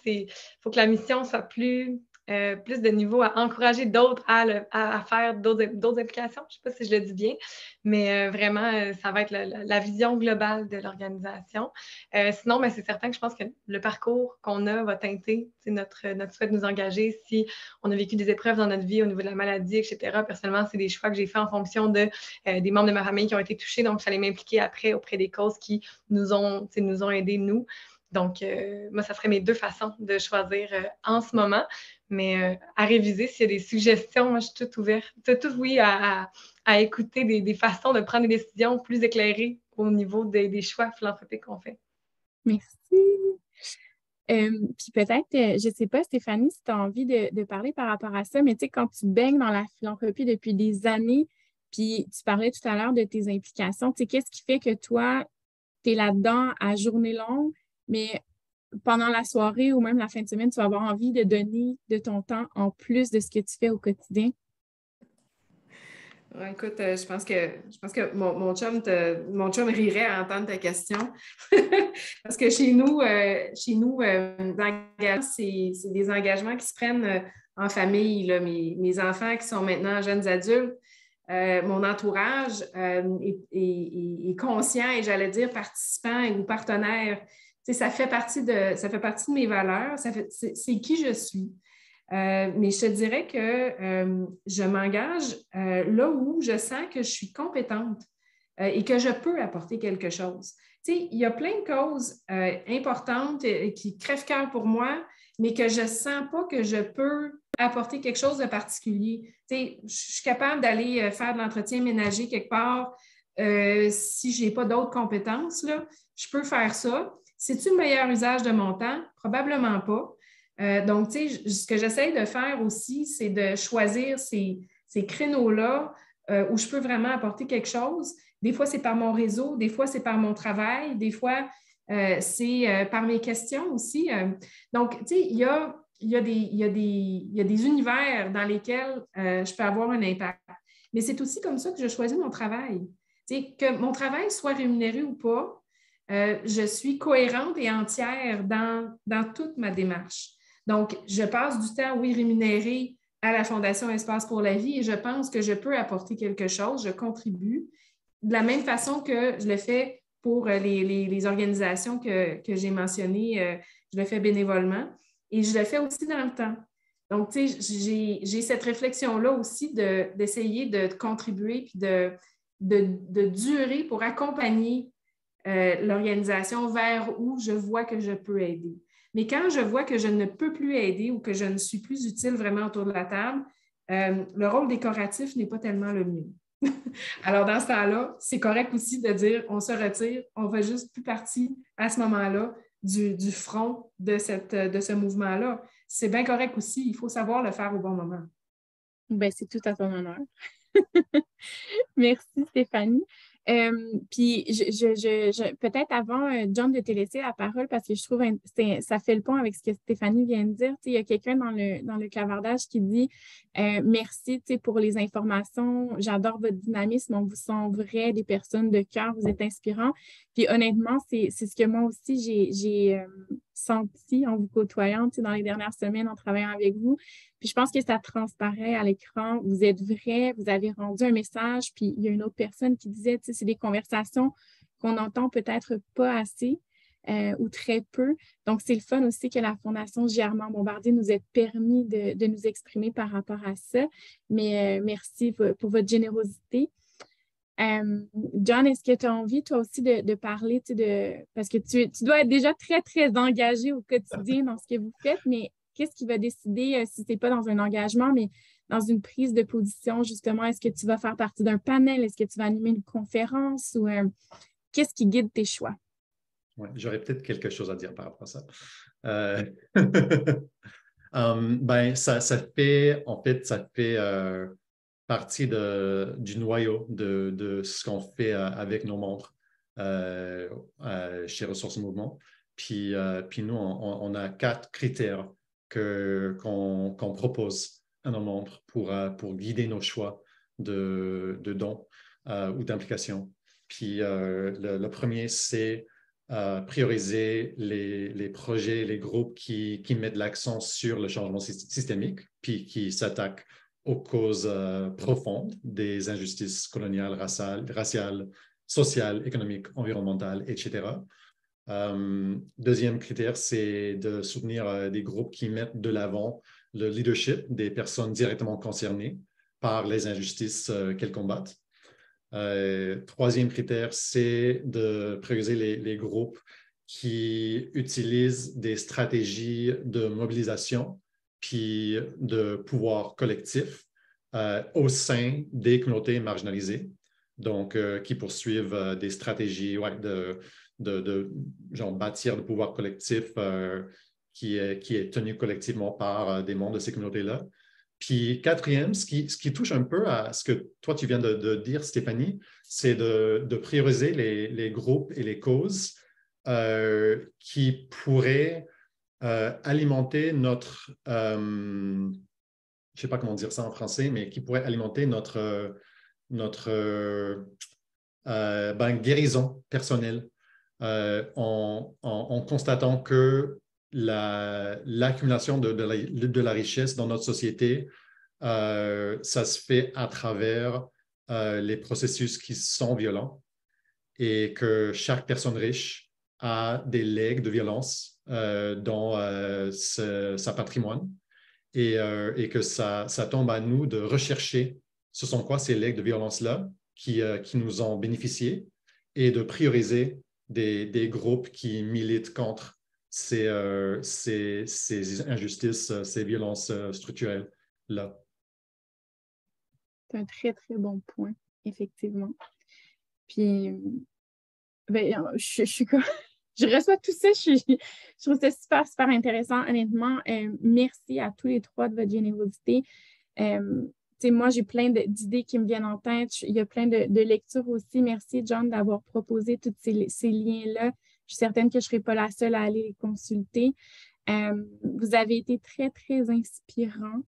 il faut que la mission soit plus de niveau à encourager d'autres à faire d'autres implications. Je ne sais pas si je le dis bien, mais vraiment, ça va être la vision globale de l'organisation. Sinon, ben, c'est certain que je pense que le parcours qu'on a va teinter notre souhait de nous engager. Si on a vécu des épreuves dans notre vie au niveau de la maladie, etc., personnellement, c'est des choix que j'ai faits en fonction des membres de ma famille qui ont été touchés. Donc, j'allais m'impliquer après auprès des causes qui nous ont aidés, nous. Donc, moi, ça serait mes deux façons de choisir en ce moment. Mais à réviser, s'il y a des suggestions, moi, je suis toute ouverte, toute oui à écouter des façons de prendre des décisions plus éclairées au niveau des choix philanthropiques qu'on fait. Merci. Puis peut-être, je ne sais pas, Stéphanie, si tu as envie de parler par rapport à ça, mais tu sais, quand tu baignes dans la philanthropie depuis des années, puis tu parlais tout à l'heure de tes implications, tu sais, qu'est-ce qui fait que toi, tu es là-dedans à journée longue, mais pendant la soirée ou même la fin de semaine, tu vas avoir envie de donner de ton temps en plus de ce que tu fais au quotidien? Ouais, écoute, je pense que mon chum rirait à entendre ta question. Parce que chez nous, c'est des engagements qui se prennent en famille. Là. Mes enfants qui sont maintenant jeunes adultes, mon entourage est conscient et j'allais dire participant ou partenaire. Tu sais, ça fait partie de mes valeurs, c'est qui je suis. Mais je te dirais que je m'engage là où je sens que je suis compétente et que je peux apporter quelque chose. Tu sais, il y a plein de causes importantes qui crèvent-cœur pour moi, mais que je ne sens pas que je peux apporter quelque chose de particulier. Tu sais, je suis capable d'aller faire de l'entretien ménager quelque part si je n'ai pas d'autres compétences, là, je peux faire ça. C'est-tu le meilleur usage de mon temps? Probablement pas. Donc, tu sais, ce que j'essaie de faire aussi, c'est de choisir ces créneaux-là où je peux vraiment apporter quelque chose. Des fois, c'est par mon réseau, des fois, c'est par mon travail, des fois, c'est par mes questions aussi. Donc, tu sais, il y a des univers dans lesquels je peux avoir un impact. Mais c'est aussi comme ça que je choisis mon travail. Tu sais, que mon travail soit rémunéré ou pas, je suis cohérente et entière dans toute ma démarche. Donc, je passe du temps, oui, rémunéré à la Fondation Espace pour la vie et je pense que je peux apporter quelque chose, je contribue. De la même façon que je le fais pour les organisations que j'ai mentionnées, je le fais bénévolement et je le fais aussi dans le temps. Donc, tu sais, j'ai cette réflexion-là aussi d'essayer de contribuer puis de durer pour accompagner l'organisation vers où je vois que je peux aider. Mais quand je vois que je ne peux plus aider ou que je ne suis plus utile vraiment autour de la table, le rôle décoratif n'est pas tellement le mieux. Alors, dans ce temps-là, c'est correct aussi de dire on se retire, on ne fait juste plus partie à ce moment-là du front de ce mouvement-là. C'est bien correct aussi, il faut savoir le faire au bon moment. Bien, c'est tout à ton honneur. Merci, Stéphanie. Puis, peut-être avant, John, de te laisser la parole, parce que je trouve que ça fait le pont avec ce que Stéphanie vient de dire. Il y a quelqu'un dans le clavardage qui dit merci pour les informations. J'adore votre dynamisme. On vous sent vrai, des personnes de cœur. Vous êtes inspirants. Puis, honnêtement, c'est ce que moi aussi, j'ai senti en vous côtoyant dans les dernières semaines, en travaillant avec vous. Puis je pense que ça transparaît à l'écran. Vous êtes vrai, vous avez rendu un message. Puis il y a une autre personne qui disait, c'est des conversations qu'on entend peut-être pas assez ou très peu. Donc, c'est le fun aussi que la Fondation J. Armand Bombardier nous ait permis de nous exprimer par rapport à ça. Mais merci pour votre générosité. John, est-ce que tu as envie, toi aussi, de parler, parce que tu dois être déjà très, très engagé au quotidien dans ce que vous faites, mais qu'est-ce qui va décider, si ce n'est pas dans un engagement, mais dans une prise de position, justement, est-ce que tu vas faire partie d'un panel? Est-ce que tu vas animer une conférence? Ou qu'est-ce qui guide tes choix? Ouais, j'aurais peut-être quelque chose à dire par rapport à ça. Ça fait partie du noyau de ce qu'on fait avec nos membres chez Ressources Mouvement. Puis nous, on a 4 critères qu'on propose à nos membres pour guider nos choix de dons ou d'implication. Puis le premier, c'est prioriser les projets, les groupes qui mettent l'accent sur le changement systémique, puis qui s'attaquent aux causes profondes des injustices coloniales, raciales, sociales, économiques, environnementales, etc. Deuxième critère, c'est de soutenir des groupes qui mettent de l'avant le leadership des personnes directement concernées par les injustices qu'elles combattent. Troisième critère, c'est de prioriser les groupes qui utilisent des stratégies de mobilisation puis de pouvoir collectif au sein des communautés marginalisées, donc qui poursuivent des stratégies de genre bâtir le pouvoir collectif qui est tenu collectivement par des membres de ces communautés-là. Puis quatrième, ce qui touche un peu à ce que toi tu viens de dire, Stéphanie, c'est de prioriser les groupes et les causes qui pourraient alimenter notre, je ne sais pas comment dire ça en français, mais qui pourrait alimenter notre guérison personnelle en constatant que l'accumulation de la richesse dans notre société, ça se fait à travers les processus qui sont violents et que chaque personne riche a des legs de violence dans sa patrimoine et que ça tombe à nous de rechercher ce sont quoi ces legs de violence-là qui nous ont bénéficié et de prioriser des groupes qui militent contre ces injustices, ces violences structurelles-là. C'est un très, très bon point, effectivement. Puis, je suis comme... Je reçois tout ça, je trouve ça super, super intéressant. Honnêtement, merci à tous les 3 de votre générosité. Moi, j'ai plein d'idées qui me viennent en tête. Il y a plein de lectures aussi. Merci, John, d'avoir proposé tous ces liens-là. Je suis certaine que je ne serai pas la seule à aller les consulter. Vous avez été très, très inspirants.